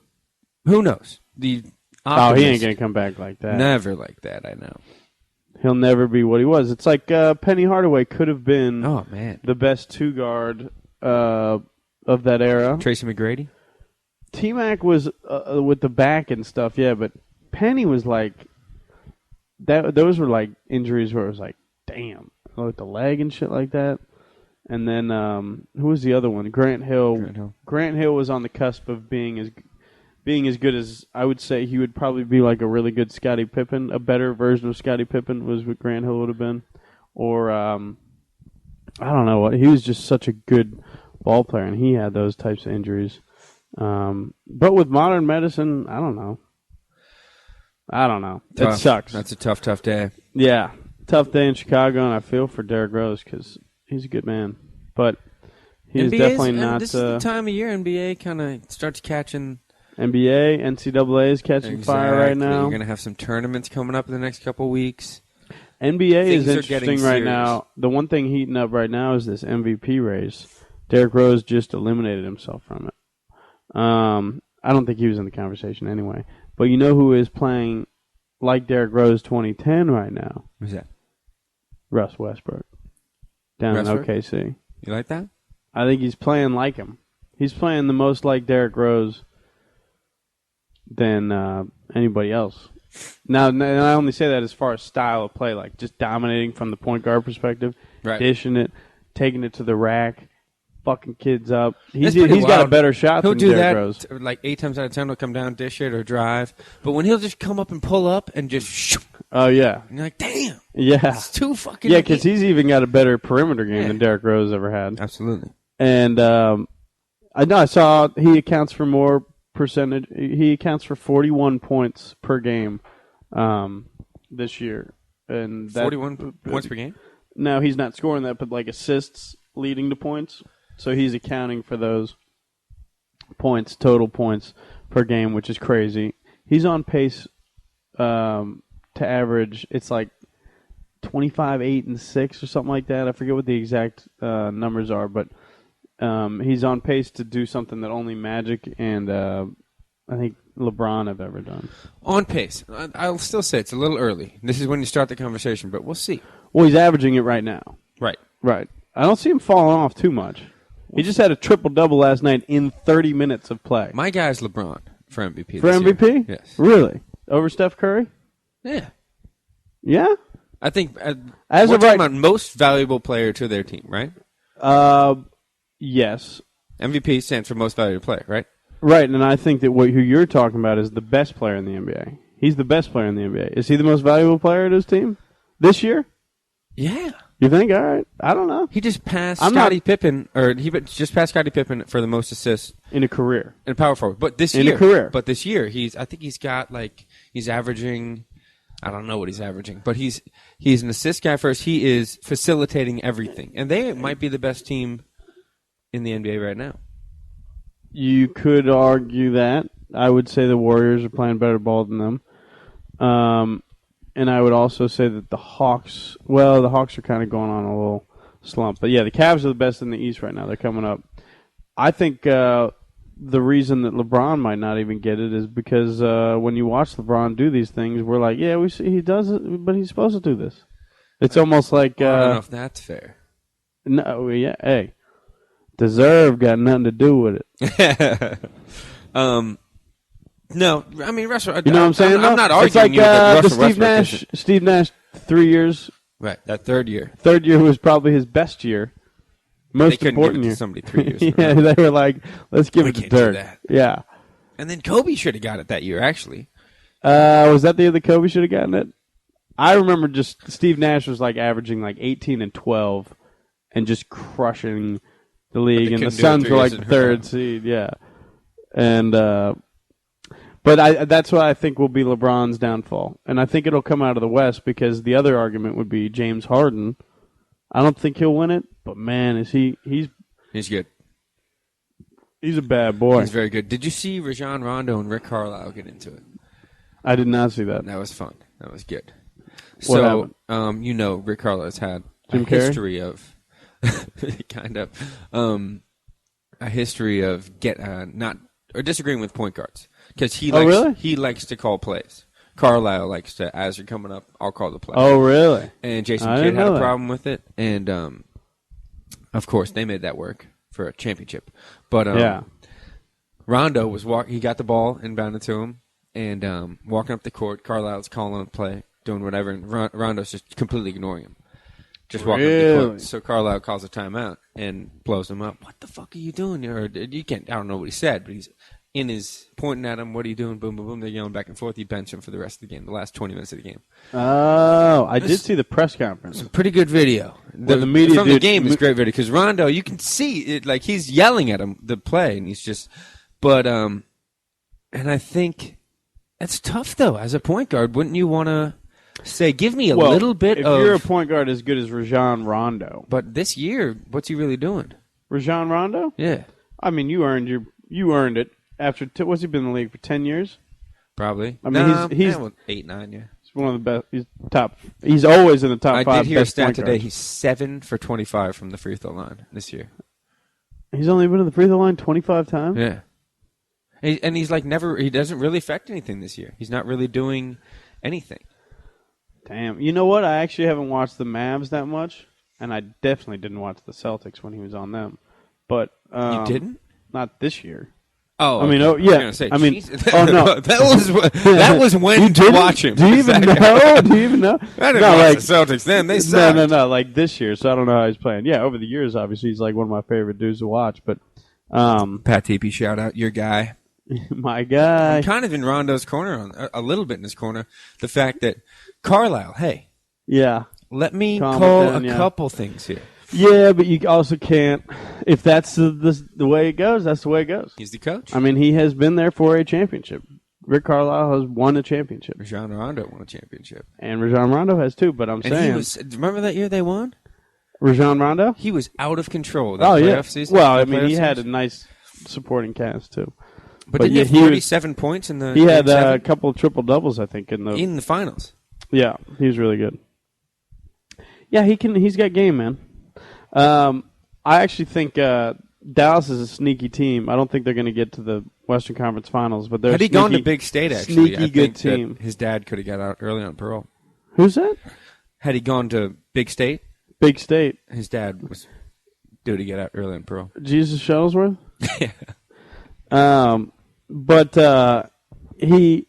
Who knows? He ain't going to come back like that. Never like that, I know. He'll never be what he was. It's like Penny Hardaway could have been the best two-guard of that era. Tracy McGrady? T-Mac was with the back and stuff, yeah, but Penny was like that. Those were like injuries where it was like, damn, with the leg and shit like that. And then who was the other one? Grant Hill. Grant Hill was on the cusp of being as good as I would say he would probably be like a really good Scottie Pippen. A better version of Scottie Pippen was what Grant Hill would have been, or I don't know what. He was just such a good ball player, and he had those types of injuries. But with modern medicine, I don't know. Tough. It sucks. That's a tough day. Yeah, tough day in Chicago, and I feel for Derrick Rose because he's a good man. But he's definitely not. This is the time of year NBA kind of starts catching. NBA, NCAA is catching fire right now. You're going to have some tournaments coming up in the next couple weeks. NBA is interesting right now. The one thing heating up right now is this MVP race. Derrick Rose just eliminated himself from it. I don't think he was in the conversation anyway. But you know who is playing like Derrick Rose 2010 right now? Who's that? Russ Westbrook. Down in OKC. You like that? I think he's playing like him. He's playing the most like Derrick Rose than anybody else. Now, and I only say that as far as style of play, like just dominating from the point guard perspective, dishing it, taking it to the rack, fucking kids up. He's got a better shot than Derrick Rose. Like 8 times out of 10 he'll come down, dish it, or drive. But when he'll just come up and pull up and just shoot. Oh, yeah. And you're like, damn. Yeah. It's too fucking Yeah, because he's even got a better perimeter game than Derrick Rose ever had. Absolutely. And I saw he accounts for more percentage. He accounts for 41 points per game this year. And 41 points per game? No, he's not scoring that, but like assists leading to points. So he's accounting for those points, total points per game, which is crazy. He's on pace to average, it's like 25, 8, and 6 or something like that. I forget what the exact numbers are, but he's on pace to do something that only Magic and I think LeBron have ever done. On pace. I'll still say it's a little early. This is when you start the conversation, but we'll see. Well, he's averaging it right now. Right. I don't see him falling off too much. He just had a triple-double last night in 30 minutes of play. My guy's LeBron for MVP. For MVP? Year. Yes. Really? Over Steph Curry? Yeah. Yeah? I think as we're of talking about most valuable player to their team, right? Yes. MVP stands for most valuable player, right? Right, and I think that who you're talking about is the best player in the NBA. He's the best player in the NBA. Is he the most valuable player to his team this year? Yeah. You think? All right. I don't know. He just passed Scottie Pippen, or he just passed Scottie Pippen for the most assists in a career. In a power forward. But this year. In a career. But this year, I think he's got he's averaging, I don't know what he's averaging, but he's an assist guy first. He is facilitating everything. And they might be the best team in the NBA right now. You could argue that. I would say the Warriors are playing better ball than them. And I would also say that the Hawks, the Hawks are kind of going on a little slump. But, yeah, the Cavs are the best in the East right now. They're coming up. I think the reason that LeBron might not even get it is because when you watch LeBron do these things, we're like, yeah, we see he does it, but he's supposed to do this. It's almost like... I don't know if that's fair. No, yeah, hey. Deserve got nothing to do with it. No, I mean Russell. You know what I'm saying? I'm not arguing it's like, you that Russell Steve Westbrook Nash. Steve Nash, 3 years. Right, that third year. Third year was probably his best year. Most they important give it year. to somebody 3 years. Yeah, they were like, let's give We it to can't do Dirk. that. Yeah. And then Kobe should have got it that year, actually. Was that the year that Kobe should have gotten it? I remember just Steve Nash was like averaging like 18 and 12 and just crushing the league, and the Suns were like the third seed. Yeah. And but that's what I think will be LeBron's downfall. And I think it'll come out of the West because the other argument would be James Harden. I don't think he'll win it, but man, is he's good. He's a bad boy. He's very good. Did you see Rajon Rondo and Rick Carlisle get into it? I did not see that. That was fun. That was good. What So, happened? Rick Carlisle's had Jim a Carrey? history of kind of a history of not or disagreeing with point guards because he likes to call plays. Carlisle likes to, as you're coming up, I'll call the play. Oh, really? And Jason I Kidd didn't had know a that. problem with it, and of course they made that work for a championship. But Yeah. Rondo was he got the ball inbounded to him, and walking up the court, Carlisle's calling a play, doing whatever, and Rondo's just completely ignoring him. Just walking up the Really? court. So Carlisle calls a timeout and blows him up. What the fuck are you doing? Or you can't. I don't know what he said, but he's pointing at him. What are you doing? Boom, boom, boom. They're yelling back and forth. You bench him for the rest of the game. The last 20 minutes of the game. Oh, I did see the press conference. It's a pretty good video. Well, the media from the did- game is great video because Rondo, you can see it like he's yelling at him the play, and he's just. But and I think it's tough though as a point guard. Wouldn't you want to say, give me a little bit if of? you're a point guard as good as Rajon Rondo. But this year, what's he really doing? Rajon Rondo? Yeah, I mean, you earned it after. What's he been in the league for 10 years? probably. I mean, he's 8, 9. Yeah. He's one of the best. He's top. He's always in the top I five. did hear a best stat point today. guards. He's 7 for 25 from the free throw line this year. He's only been to the free throw line 25 times. Yeah. And he's like never. He doesn't really affect anything this year. He's not really doing anything. Damn. You know what? I actually haven't watched the Mavs that much, and I definitely didn't watch the Celtics when he was on them. But You didn't? Not this year. Oh, I mean, okay. oh yeah. I was gonna say, I mean, Jesus. oh no, that was when to watch him. Do you even know? Do you even know? I didn't No, watch like- the Celtics then. They sucked. No. Like this year, so I don't know how he's playing. Yeah, over the years, obviously, he's like one of my favorite dudes to watch. But Pat TP, shout out your guy. my guy. I'm kind of in Rondo's corner, a little bit in his corner. The fact that Carlisle, hey, Yeah. let me Calm it call down, a yeah. couple things here. Yeah, but you also can't. If that's the way it goes, that's the way it goes. He's the coach. I mean, he has been there for a championship. Rick Carlisle has won a championship, Rajon Rondo won a championship. and Rajon Rondo has too. But I'm And saying, he was. Remember that year they won? Rajon Rondo. He was out of control. That Oh yeah. playoff season. Well, I that mean, he playoff had a series. nice supporting cast too. But but didn't yeah, he he have was- 47 points in the He had game a seven? couple of triple doubles, I think, in the. In the finals. Yeah, he was really good. Yeah, he can. He's got game, man. I actually think Dallas is a sneaky team. I don't think they're going to get to the Western Conference Finals, but they're Had he sneaky, gone to Big State, actually, sneaky I good think that team. his dad could have got out early on parole. Who's that? Had he gone to Big State, Big State. his dad was due to get out early on parole. Jesus Shuttlesworth. Yeah. But he,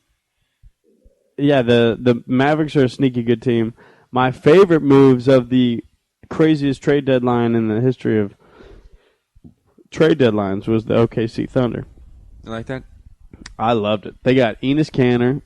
yeah, the Mavericks are a sneaky good team. My favorite moves of the craziest trade deadline in the history of trade deadlines was the OKC Thunder. You like that? I loved it. They got Enes Kanter.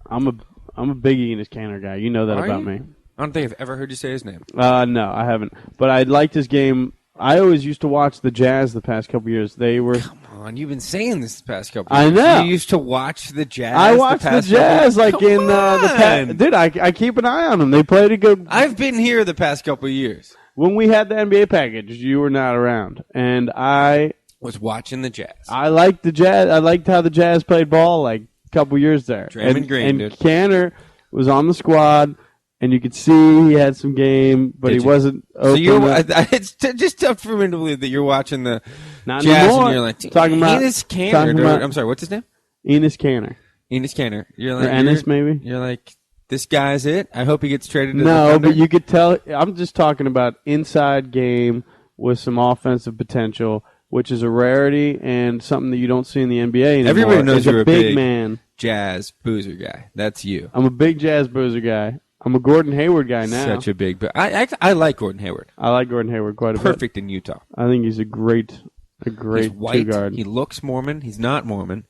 I'm a big Enes Kanter guy. You know that Are about you? me. I don't think I've ever heard you say his name. No, I haven't. But I liked his game. I always used to watch the Jazz the past couple years. They were. Come on, you've been saying this the past couple I years. know. You used to watch the Jazz. I watched the Jazz like Come in the on. dude. I keep an eye on them. They played a good. I've been here the past couple of years. When we had the NBA package, you were not around, and I Was watching the Jazz. liked the Jazz. I liked how the Jazz played ball like a couple years there. Draymond Green, and dude. Kanter was on the squad, and you could see he had some game, but he wasn't open. So it's just tough for me to believe that you're watching the Not Jazz anymore. and you're like, Talking about Enes Kanter. I'm sorry, what's his name? Enes Kanter. Enes Kanter. You're like, Or Ennis, maybe? You're like, this guy's it. I hope he gets traded to the No, Thunder. but you could tell. I'm just talking about inside game with some offensive potential, which is a rarity and something that you don't see in the NBA anymore. Everybody knows you're a big man. Jazz boozer guy. That's you. I'm a big Jazz boozer guy. I'm a Gordon Hayward guy now. Such a big. I like Gordon Hayward. I like Gordon Hayward quite a bit. Perfect in Utah. I think he's a great He's white. two-guard. He looks Mormon. He's not Mormon,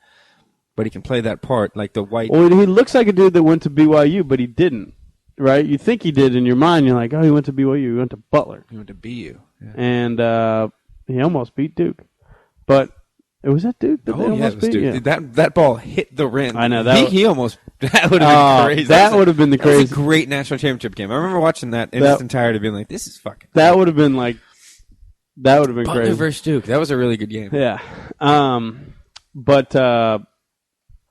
but he can play that part like the white. Well, he looks like a dude that went to BYU, but he didn't. Right? You think he did in your mind. You're like, oh, he went to BYU. He went to Butler. He went to BU. Yeah. And he almost beat Duke. But it was that Duke that they almost it was beat? Duke. Yeah. That ball hit the rim. I know. He almost. That would have been crazy. That would have been the That was crazy. a great national championship game. I remember watching that in its entirety, being like, "This is fucking." That would have been like. That would have been Butler crazy. versus Duke. That was a really good game. Yeah. But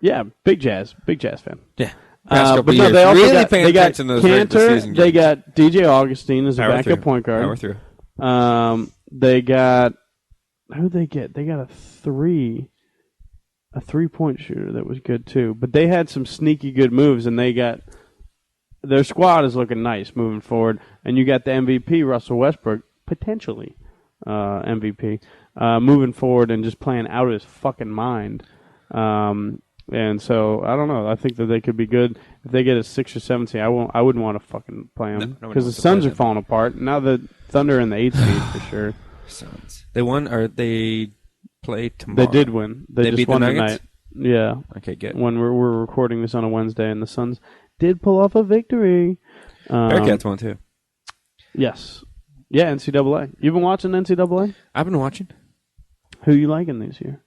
yeah, big Jazz fan. Yeah. Past couple But no, years. they also really got, paying they got attention to those regular Cantor. season They games. got DJ Augustine as a Power backup through. point guard. Power through. They got who they get? They got a 3-point shooter that was good too. But they had some sneaky good moves, and they got their squad is looking nice moving forward. And you got the MVP Russell Westbrook potentially MVP moving forward and just playing out of his fucking mind. And so I don't know. I think that they could be good if they get a 6 or 7 seed. I wouldn't want to fucking play them because the Suns are falling apart. Now the Thunder in the 8th seed for sure. Suns. They won or they play tomorrow. They did win. They just beat won the Nuggets? tonight. Yeah. Okay, good. When we're recording this on a Wednesday, and the Suns did pull off a victory. Bearcats won too. Yes. Yeah, NCAA. You been watching NCAA? I've been watching. Who you liking this year?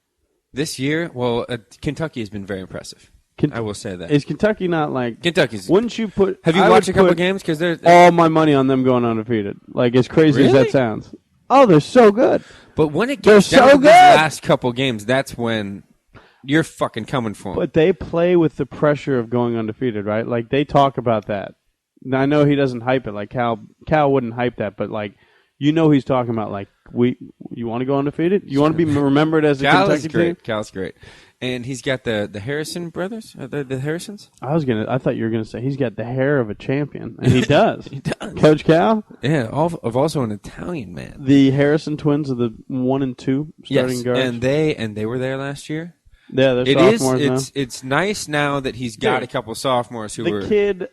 This year, well, Kentucky has been very impressive. I will say that. Is Kentucky not like... Kentucky's... Wouldn't you put... Have you watched a couple of games? Because they're... all my money on them going undefeated. Like, as crazy as Really? that sounds. Oh, they're so good. But when it gets They're down so to these good. last couple games, that's when you're fucking coming for them. But they play with the pressure of going undefeated, right? Like, they talk about that. Now, I know he doesn't hype it. Like, Cal wouldn't hype that, but, like, you know he's talking about, like, you want to go undefeated? You want to be remembered as a Kentucky team? Cal's great. And he's got the Harrison brothers? The Harrisons? I thought you were gonna say he's got the hair of a champion, and he does. He does. Coach Cal, Yeah, of also an Italian man. the Harrison twins are the 1 and 2 starting Yes, guards. and they were there last year. Yeah, they're It is. sophomores now. It's nice now that he's got a couple sophomores who The were. kid,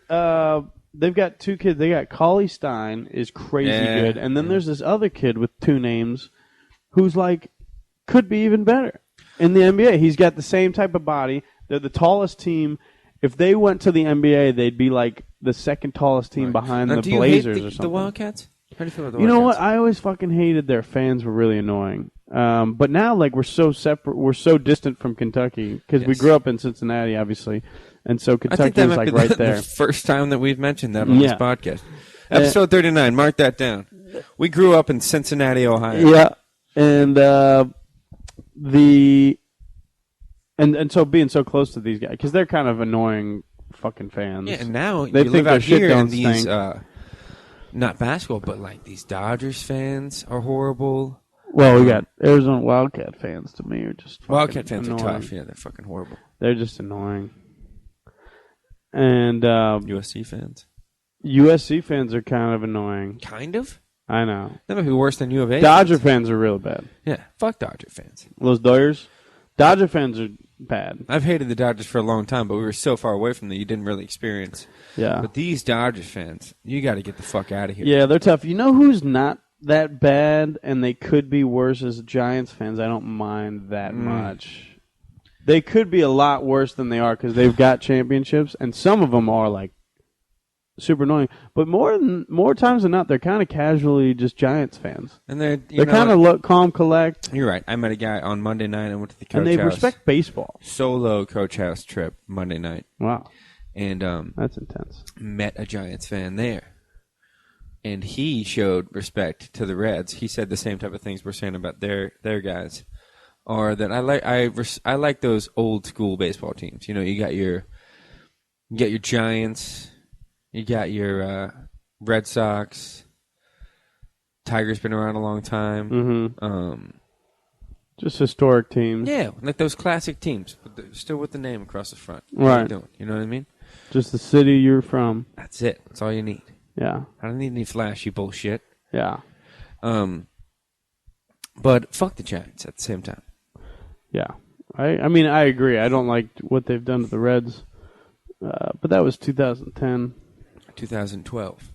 they've got 2 kids. They got Cauley Stein is crazy Yeah, good, and then there's this other kid with 2 names, who's like could be even better in the NBA. He's got the same type of body. They're the tallest team. If they went to the NBA, they'd be like the second tallest team behind Now, the do you Blazers hate or something. the Wildcats? How do you feel about the You know Wildcats? what? I always fucking hated their fans were really annoying. But now, like, we're so separate, we're so distant from Kentucky because we Yes. grew up in Cincinnati, obviously, and so I think Kentucky that is might be like right the there. first time that we've mentioned that on this Yeah. podcast. Episode 39. Mark that down. We grew up in Cincinnati, Ohio. Yeah, and and so being so close to these guys because they're kind of annoying fucking fans. Yeah, and now They you think live their out shit here, don't and these stink. not basketball, but like these Dodgers fans are horrible. Well, we got Arizona Wildcat fans. To me, are just fucking Wildcat fans annoying. are tough. Yeah, they're fucking horrible. They're just annoying. And USC fans, USC fans are kind of annoying. kind of. I know. That might be worse than U of A. Dodger fans. fans are real bad. Yeah, fuck Dodger fans. Los Dodgers. Dodger fans are bad. I've hated the Dodgers for a long time, but we were so far away from them, you didn't really experience. Yeah. But these Dodgers fans, you got to get the fuck out of here. Yeah, they're tough. You know who's not that bad and they could be worse as Giants fans? I don't mind that much. They could be a lot worse than they are because they've got championships, and some of them are like super annoying. But more times than not, they're kind of casually just Giants fans. And they're Kind of look calm, collect, You're right. I met a guy on Monday night. I went to the coach and they house. respect baseball. Solo coach house trip Monday night, Wow, and that's intense. met a Giants fan there, and he showed respect to the Reds. He said the same type of things we're saying about their guys, or that I like those old school baseball teams. You know, you got your You got your Giants. You got your Red Sox. Tigers been around a long time. Mm-hmm. Just historic teams. Yeah, like those classic teams, but still with the name across the front. Right. You know what I mean? Just the city you're from. That's it. That's all you need. Yeah. I don't need any flashy bullshit. Yeah. But fuck the Giants at the same time. Yeah. I mean, I agree. I don't like what they've done to the Reds. But that was 2010. 2012.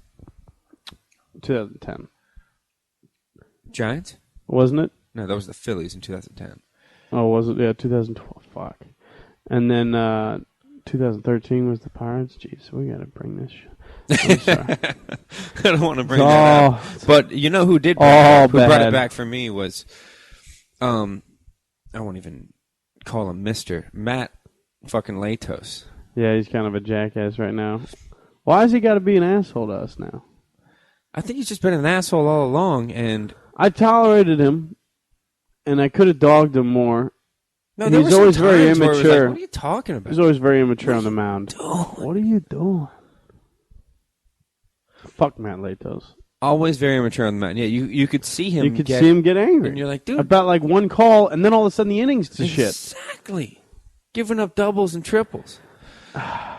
2010. Giants? Wasn't it? No, that was the Phillies in 2010. Oh, was it? Yeah, 2012. Fuck. And then 2013 was the Pirates. Jeez, we got to bring this I'm sorry. I don't want to bring that up. But you know who did brought it back for me was, I won't even call him Mr. Mat fucking Latos. Yeah, he's kind of a jackass right now. Why has he got to be an asshole to us now? I think he's just been an asshole all along, and I tolerated him, and I could have dogged him more. No, he's always very immature. Like, what are you talking about? He's always very immature on the mound. What are you doing? Fuck Mat Latos. Always very immature on the mound. Yeah, you could see him. You could see him get angry. And you're like, dude. About like one call, and then all of a sudden the innings to shit. Exactly. Giving up doubles and triples.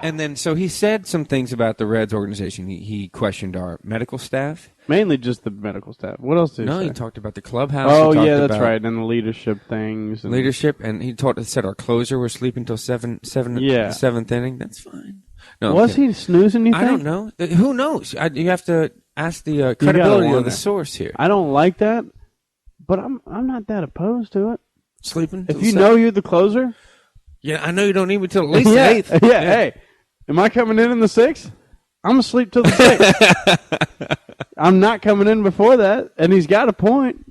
And then, so he said some things about the Reds organization. He questioned our medical staff. Mainly just the medical staff. What else did he say? No, he talked about the clubhouse. Oh, yeah, that's right. And the leadership things. And leadership, and he said our closer was sleeping until seventh inning. That's fine. No, was he snoozing, you think? I don't know. Who knows? You have to ask the credibility of the source here. I don't like that, but I'm not that opposed to it. Sleeping if you know you're the closer. Yeah, I know you don't need me till at least the 8th. Yeah, hey, am I coming in the 6th? I'm going to sleep till the 6th. I'm not coming in before that, and he's got a point.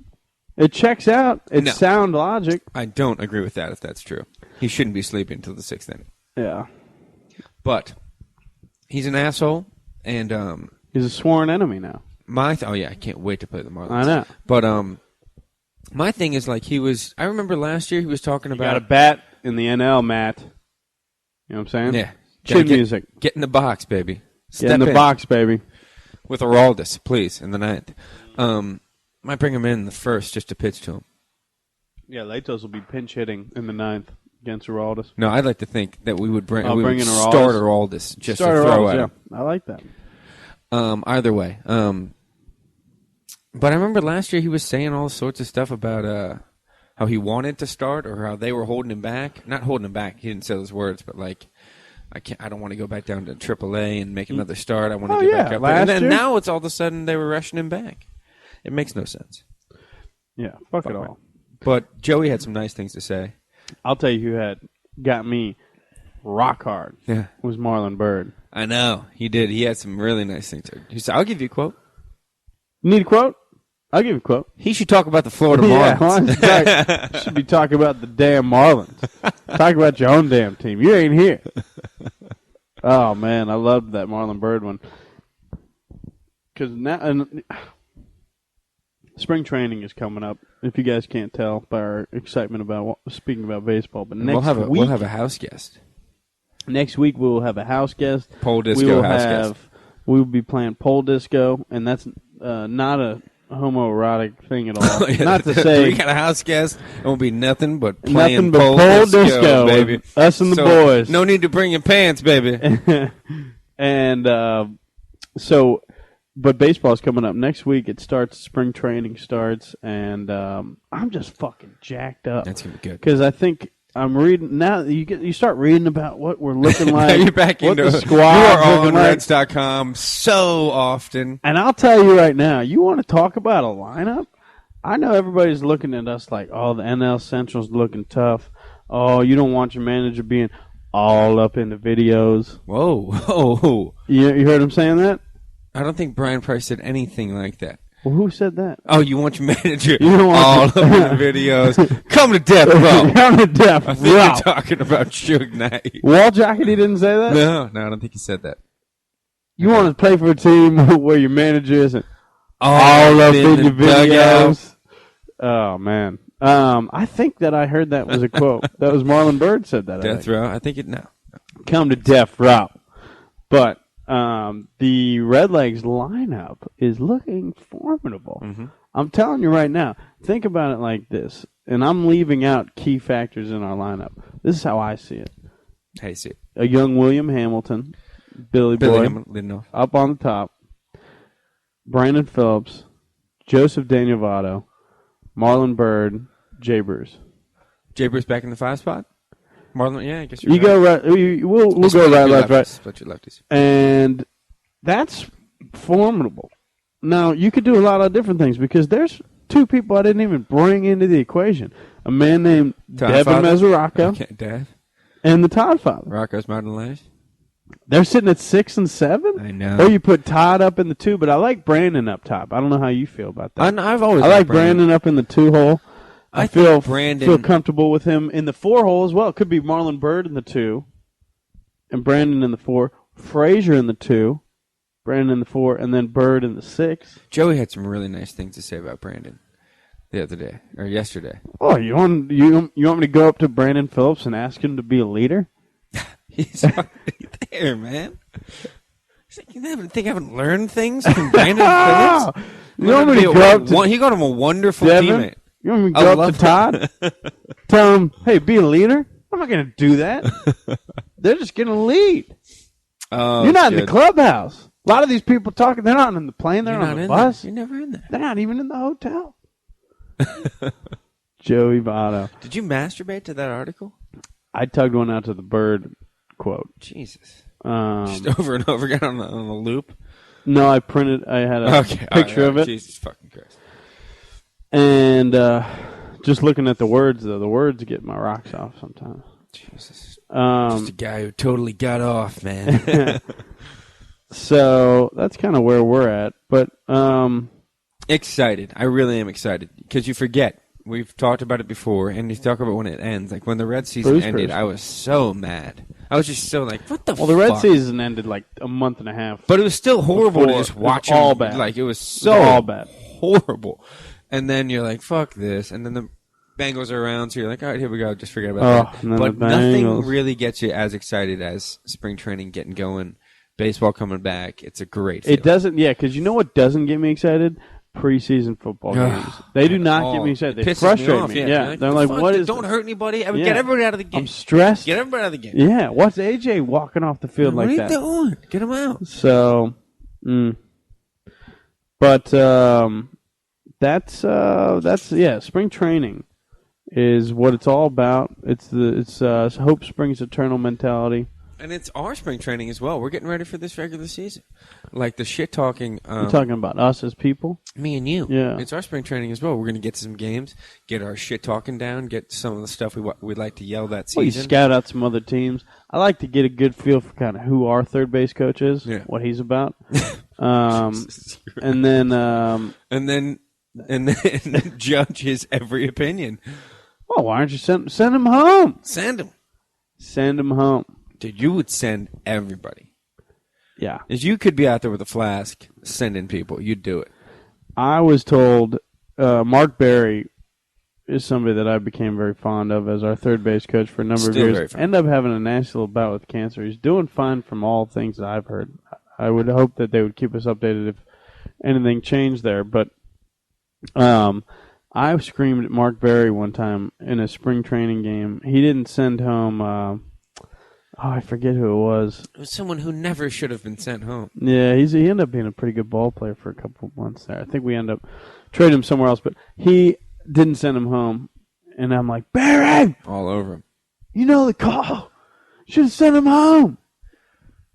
It checks out. It's sound logic. I don't agree with that if that's true. He shouldn't be sleeping until the 6th inning. Yeah. But he's an asshole, and he's a sworn enemy now. I can't wait to play the Marlins. I know. But my thing is, like, I remember last year he was talking about... got a bat in the NL, Matt. You know what I'm saying? Yeah. Chin music. Get in the box, baby. Get in the box, baby. With Araldis, please, in the 9th. Might bring him in the 1st just to pitch to him. Yeah, Latos will be pinch hitting in the 9th against Araldis. No, I'd like to think that we would bring in Araldis. Start Araldis just to throw at him. I like that. Either way. But I remember last year he was saying all sorts of stuff about how he wanted to start or how they were holding him back. Not holding him back. He didn't say those words, but like, I don't want to go back down to AAA and make another start. I want to get back up there. And then now it's all of a sudden they were rushing him back. It makes no sense. Yeah, fuck it all. But Joey had some nice things to say. I'll tell you who had got me rock hard. Yeah, was Marlon Byrd. I know he did. He had some really nice things. He said, "I'll give you a quote." Need a quote? I'll give you a quote. He should talk about the Florida Marlins. Yeah, should be talking about the damn Marlins. Talk about your own damn team. You ain't here. Oh man, I loved that Marlon Byrd one. Because now spring training is coming up. If you guys can't tell by our excitement about speaking about baseball, but next week we'll have a house guest. Next week we will have a house guest. Pole disco house guest. We will be playing pole disco, and that's not a homoerotic thing at all. Not to say we got a house guest. It won't be nothing but playing pole disco, baby. Us and the boys. No need to bring your pants, baby. And but baseball's coming up next week. It starts. Spring training starts, and I'm just fucking jacked up. That's gonna be good because I think I'm reading now. You start reading about what we're looking like. You're back into the squad. You are on Reds.com so often, and I'll tell you right now. You want to talk about a lineup? I know everybody's looking at us like, oh, the NL Central's looking tough. Oh, you don't want your manager being all up in the videos. Whoa. You heard him saying that? I don't think Brian Price said anything like that. Well, who said that? Oh, you want your manager all up in the videos? Come to death row. Come to death row. I think you're talking about Suge Knight. Wall Jacket, he didn't say that? No, I don't think he said that. You want to play for a team where your manager isn't all up in your videos? Oh, man. I think that I heard that was a quote. That was Marlon Byrd said that. Death row. I think it now. Come to death row. But the Redlegs lineup is looking formidable. Mm-hmm. I'm telling you right now, think about it like this, and I'm leaving out key factors in our lineup. This is how I see it. How you see it? A young William Hamilton, Billy Boy, Hamilton, up on the top, Brandon Phillips, Joseph Daniavato, Marlon Byrd, Jay Bruce. Jay Bruce back in the 5 spot? Marlon, yeah, I guess you're You go right. We'll go right, left, right. Split your lefties. And that's formidable. Now, you could do a lot of different things because there's 2 people I didn't even bring into the equation. A man named Devin Mesoraco Okay, Dad. and the Todd Father. Rocco's Mountain Life. They're sitting at 6 and 7. I know. Or you put Todd up in the 2, but I like Brandon up top. I don't know how you feel about that. I've always I like Brandon up in the 2 hole. I feel comfortable with him in the 4 hole as well. It could be Marlon Byrd in the 2 and Brandon in the 4, Frazier in the 2, Brandon in the 4, and then Byrd in the 6. Joey had some really nice things to say about Brandon the other day or yesterday. Oh, you want me to go up to Brandon Phillips and ask him to be a leader? He's already there, man. He's like, you haven't learned things from Brandon Phillips? You want me to go up to he got him a wonderful Devin? teammate. You want me to go up to Todd? Tell him, hey, be a leader? I'm not going to do that. They're just going to lead. Oh, you're not in the clubhouse. A lot of these people talking, they're not in the plane. They're on the bus. You're never in there. They're not even in the hotel. Joey Votto. Did you masturbate to that article? I tugged one out to the Bird quote. Jesus. Just over and over again on the loop? No, I had a picture of it. Jesus fucking Christ. And just looking at the words, though, the words get my rocks off sometimes. Jesus. Just a guy who totally got off, man. So that's kind of where we're at. But excited. I really am excited because you forget. We've talked about it before, and you talk about when it ends. Like when the Red season ended, I was so mad. I was just so like, what the fuck? Well, the Red season ended like a month and a half. But it was still horrible to just watch all them. bad. Like it was so all bad. Horrible. And then you're like, fuck this. And then the Bengals are around, so you're like, all right, here we go. Just forget about that. But nothing really gets you as excited as spring training getting going, baseball coming back. It's a great feeling. It doesn't, because you know what doesn't get me excited? Preseason football games. They do not get me excited. They frustrate me. Yeah. They're like, what is don't hurt anybody. Get everybody out of the game. I'm stressed. Get everybody out of the game. Yeah. What's AJ walking off the field like that? What are you doing? Get him out. So, but that's spring training is what it's all about. It's hope springs eternal mentality. And it's our spring training as well. We're getting ready for this regular season. Like the shit talking. You're talking about us as people? Me and you. Yeah. It's our spring training as well. We're going to get to some games, get our shit talking down, get some of the stuff we'd like to yell that season. Well, you scout out some other teams. I like to get a good feel for kind of who our third base coach is, what he's about. And then judge his every opinion. Well, why aren't you send him home? Send him home. Dude, you would send everybody. Yeah. If you could be out there with a flask sending people, you'd do it. I was told Mark Berry is somebody that I became very fond of as our third base coach for a number of years. Ended up having a nice little bout with cancer. He's doing fine from all things that I've heard. I would hope that they would keep us updated if anything changed there. But I screamed at Mark Berry one time in a spring training game. He didn't send home... I forget who it was. It was someone who never should have been sent home. Yeah, he ended up being a pretty good ball player for a couple of months there. I think we ended up trading him somewhere else, but he didn't send him home. And I'm like, Barry! All over him. You know the call. Should have sent him home.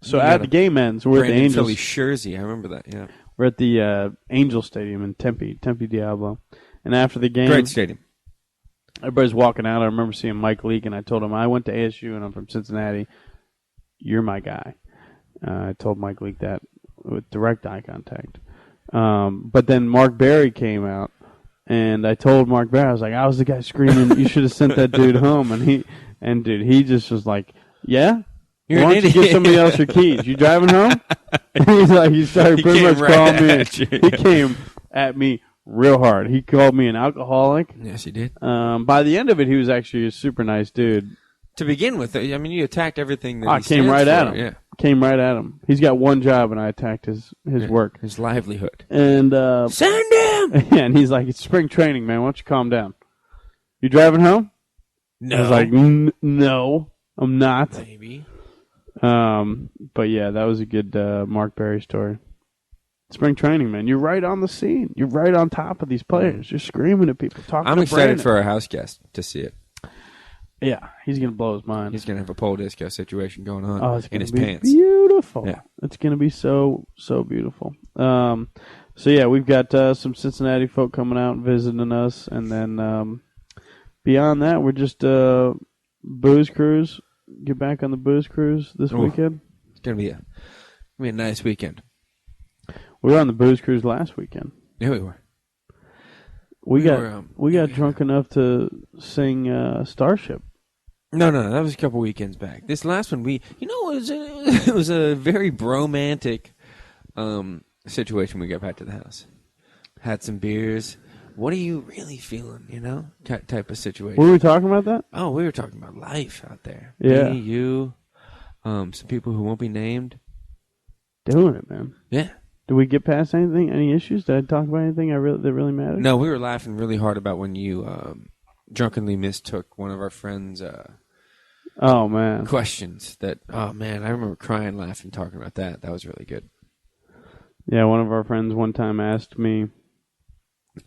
So at the game ends, we're at the Angels. Philly Jersey, I remember that, yeah. We're at the Angel Stadium in Tempe Diablo. And after the game... Great stadium. Everybody's walking out. I remember seeing Mike Leake, and I told him, I went to ASU, and I'm from Cincinnati. You're my guy. I told Mike Leake that with direct eye contact. But then Mark Berry came out, and I told Mark Berry, I was like, I was the guy screaming, you should have sent that dude home. And he just was like, yeah? You're Why don't you give somebody else your keys? You driving home? He's like, he started pretty much calling me. He came at me real hard. He called me an alcoholic. Yes, he did. By the end of it, he was actually a super nice dude. To begin with, I mean, you attacked everything that I he came stands right for. at him. Yeah. Came right at him. He's got one job, and I attacked his work. His livelihood. And Send him! yeah, and he's like, it's spring training, man. Why don't you calm down? You driving home? No. I was like, no, I'm not. Maybe. But yeah, that was a good Mark Berry story. Spring training, man. You're right on the scene. You're right on top of these players. You're screaming at people. Talking I'm to excited Brandon. for our house guest to see it. Yeah, he's going to blow his mind. He's going to have a pole disco situation going on It's in gonna his be pants. beautiful. Yeah. It's going to be so beautiful. So yeah, we've got some Cincinnati folk coming out and visiting us, and then beyond that, we're just booze cruise. Get back on the booze cruise this weekend. It's going to be a nice weekend. We were on the booze cruise last weekend. Yeah, we were. We got drunk enough to sing Starship. No, that was a couple weekends back. This last one, it was a very bromantic situation. We got back to the house, had some beers. What are you really feeling? Type of situation. Were we talking about that? Oh, we were talking about life out there. Yeah. Me, you, some people who won't be named. Doing it, man. Yeah. Did we get past anything? Any issues? Did I talk about anything that really mattered? No, we were laughing really hard about when you drunkenly mistook one of our friends' oh, man. questions. I remember crying, laughing, talking about that. That was really good. Yeah, one of our friends one time asked me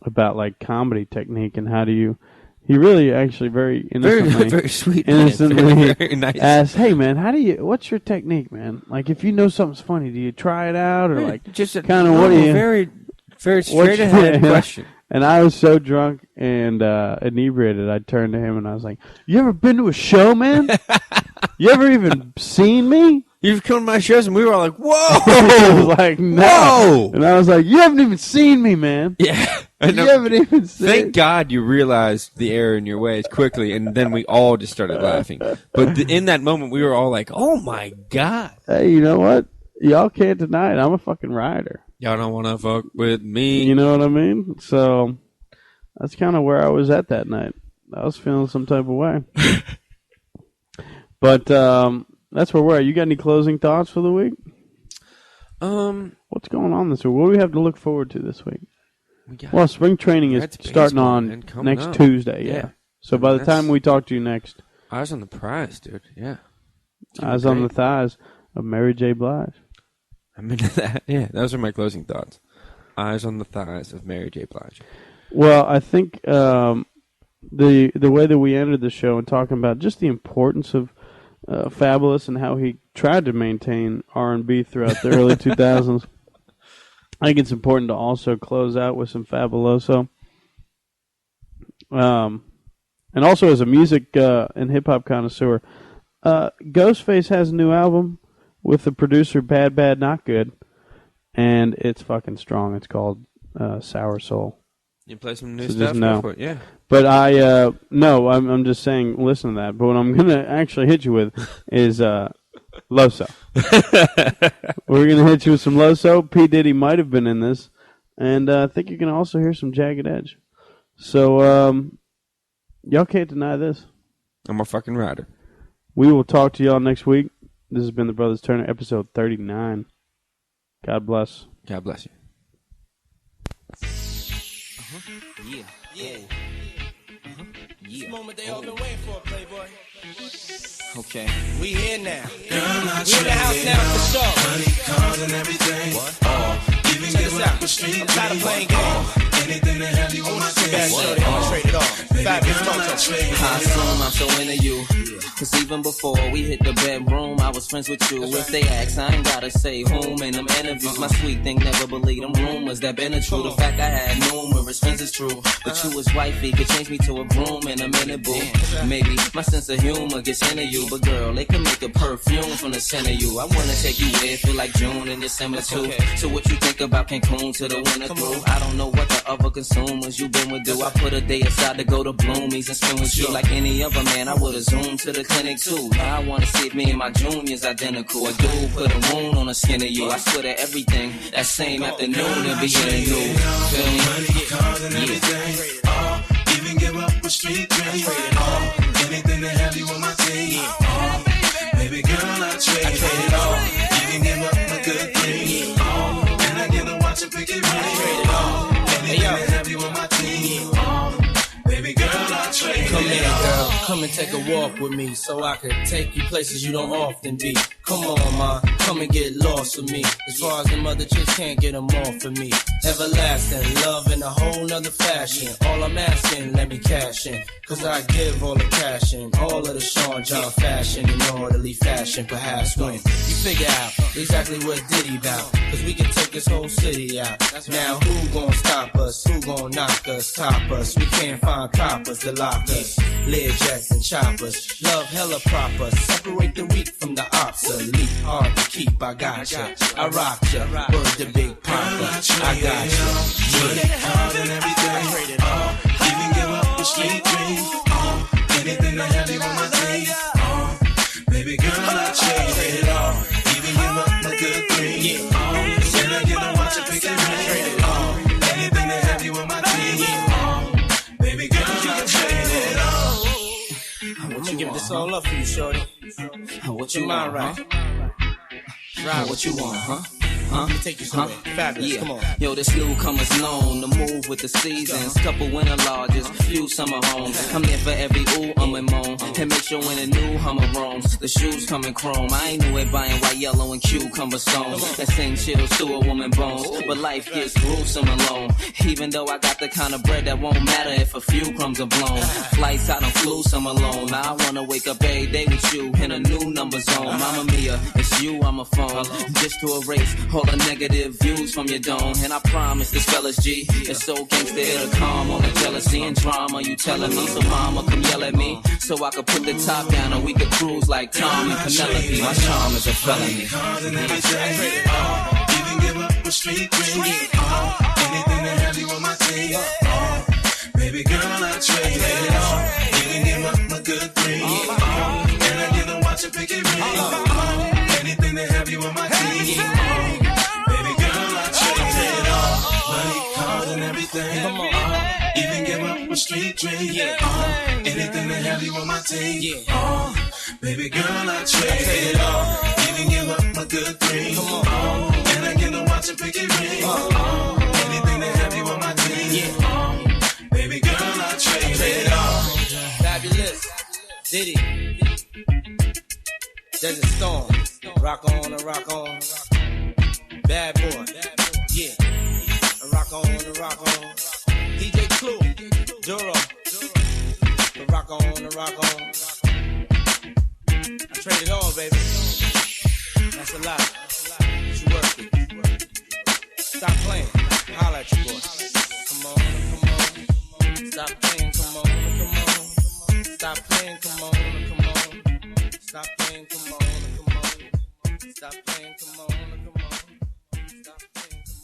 about like comedy technique and how do you. He really actually very innocently, very sweet, innocently very nice. asked, "Hey man, what's your technique, man? Like if you know something's funny, do you try it out or like just kind of what do you?" Very, very straight ahead question. And I was so drunk and inebriated, I turned to him and I was like, "You ever been to a show, man? You ever even seen me?" You've come to my shows, and we were all like, "Whoa!" I was like, "No!" Whoa! And I was like, "You haven't even seen me, man. Yeah, You haven't even seen." Thank God you realized the error in your ways quickly, and then we all just started laughing. But in that moment, we were all like, "Oh my God!" Hey, you know what? Y'all can't deny it. I'm a fucking rider. Y'all don't want to fuck with me. You know what I mean? So that's kind of where I was at that night. I was feeling some type of way. But that's where we're at. You got any closing thoughts for the week? What's going on this week? What do we have to look forward to this week? Well, spring training is starting on next Tuesday. Yeah. So by the time we talk to you next, eyes on the prize, dude. Yeah. Eyes on the thighs of Mary J. Blige. I'm into that. Yeah, those are my closing thoughts. Eyes on the thighs of Mary J. Blige. Well, I think the way that we ended the show and talking about just the importance of Fabolous and how he tried to maintain R&B throughout the early 2000s. I think it's important to also close out with some Fabuloso. And also as a music and hip-hop connoisseur, Ghostface has a new album with the producer Bad Bad Not Good, and it's fucking strong. It's called Sour Soul. You play some new So stuff? just know. Go for it. Yeah. But I'm just saying, listen to that. But what I'm going to actually hit you with is Loso. We're going to hit you with some Loso. P. Diddy might have been in this. And I think you're going to also hear some Jagged Edge. So, y'all can't deny this. I'm a fucking rider. We will talk to y'all next week. This has been the Brothers Turner, episode 39. God bless. God bless you. Yeah. Yeah. Yeah. Moment they all been waiting for, Playboy. Okay. We here now. Girl, I We in the house now for sure. money, cars, and everything. What? Even Check give this up out. the street. I'm tired of playing games. Anything to have you on my team. Bad shorty, I'ma trade it off. Fabulous Mojo. I assume I'm so into you. Cause even before we hit the bedroom, I was friends with you. If they ask, I ain't gotta say whom. In them interviews, my sweet thing never believed them rumors that been a true. The fact I had numerous friends is true. But you was wifey, could change me to a groom in a minute, boo. Maybe my sense of humor gets into you. But girl, they can make a perfume from the scent of you. I wanna take you where it feel like June and December too. So what you think about Cancun to the winter through? I don't know what the other consumers you been with do. I put a day aside to go to Bloomies and spend with you. Like any other man, I would've zoomed to the clinic too. Now I wanna see if me and my junior's identical. A dude put a wound on the skin of you. I swear to everything that same afternoon and be in you. Feel me? Money, cars, and everything. Even give up a street dream. Anything to have you on my team. Come and take a walk with me so I could take you places you don't often be. Come on, ma, come and get lost with me. As far as them other chicks can't get them off of me. Everlasting love in a whole nother fashion. All I'm asking, let me cash in. Cause I give all the cash in. All of the Sean John fashion in orderly fashion. Perhaps when you figure out exactly what Diddy bout. Cause we can take this whole city out. Now who gon' stop us? Who gon' knock us? Top us? We can't find coppers to lock us. Lead jacks and choppers. Love hella proper. Separate the weak from the obsolete. Hard to keep, I gotcha. I rock ya. Word the big papa. I got ya. Money, cars and everything. Even give up the street dreams. Anything to have you on my team. Baby girl, I trade it all. Even give up the good things. Can I get a watch and pick it ring? Anything to have you on my team. Baby girl, I trade it all. I'm gonna give this all up for you, shorty. What you mind, right? Right, what you want, huh? Let me take you somewhere. Fabulous, yeah. Come on. Yo, this newcomer's known to move with the seasons. Couple winter lodges, few summer homes. I'm there for every ooh, and moan. And make sure when a new Hummer roams, the shoes come in chrome. I ain't new at buying white, yellow, and cucumber stones. That same chills to a woman bones. But life gets gruesome alone. Even though I got the kind of bread that won't matter if a few crumbs are blown. Flights out on flu, some alone. Now I wanna wake up every day with you in a new number zone. Mama Mia, it's you I'm a phone. Just to erase all the negative views from your dome. And I promise this fella's G. It's so gangsta, it'll calm all the jealousy and drama you telling me. So mama, come yell at me so I could put the top down and we could cruise like Tom and Penelope. My charm is a felony. Even give up a street dream. Anything to have you on my team. Baby girl, I trade it all. Even give up my good thing. Can I get a watch and pick it ring? Anything to have you on my team. Baby girl, I trade it all. Money, cars, and everything. Come on. Even give up a street dream. Anything to have you on my team. Baby girl, I trade it all. Even give up my good thing. Can I get a watch and pick it ring? Anything to have you on my team. Baby girl, I trade it all. Fabulous. Diddy. Desert Storm. Rock on and rock on. Bad boy. Yeah. Rock on and rock on. DJ Clue. Duro. Rock on and rock on. I trade it all, baby. That's a lot. You work it. Stop playing. Holla at you, boy. Come on, come on. Stop playing, come on, come on. Stop playing, come on, come on. Stop playing, come on, come on. Stop playing, come on, come on. Stop playing, come on.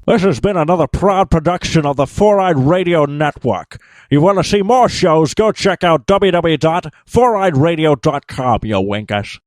This has been another proud production of the Four-Eyed Radio Network. You want to see more shows, go check out www.foureyedradio.com, you winkers.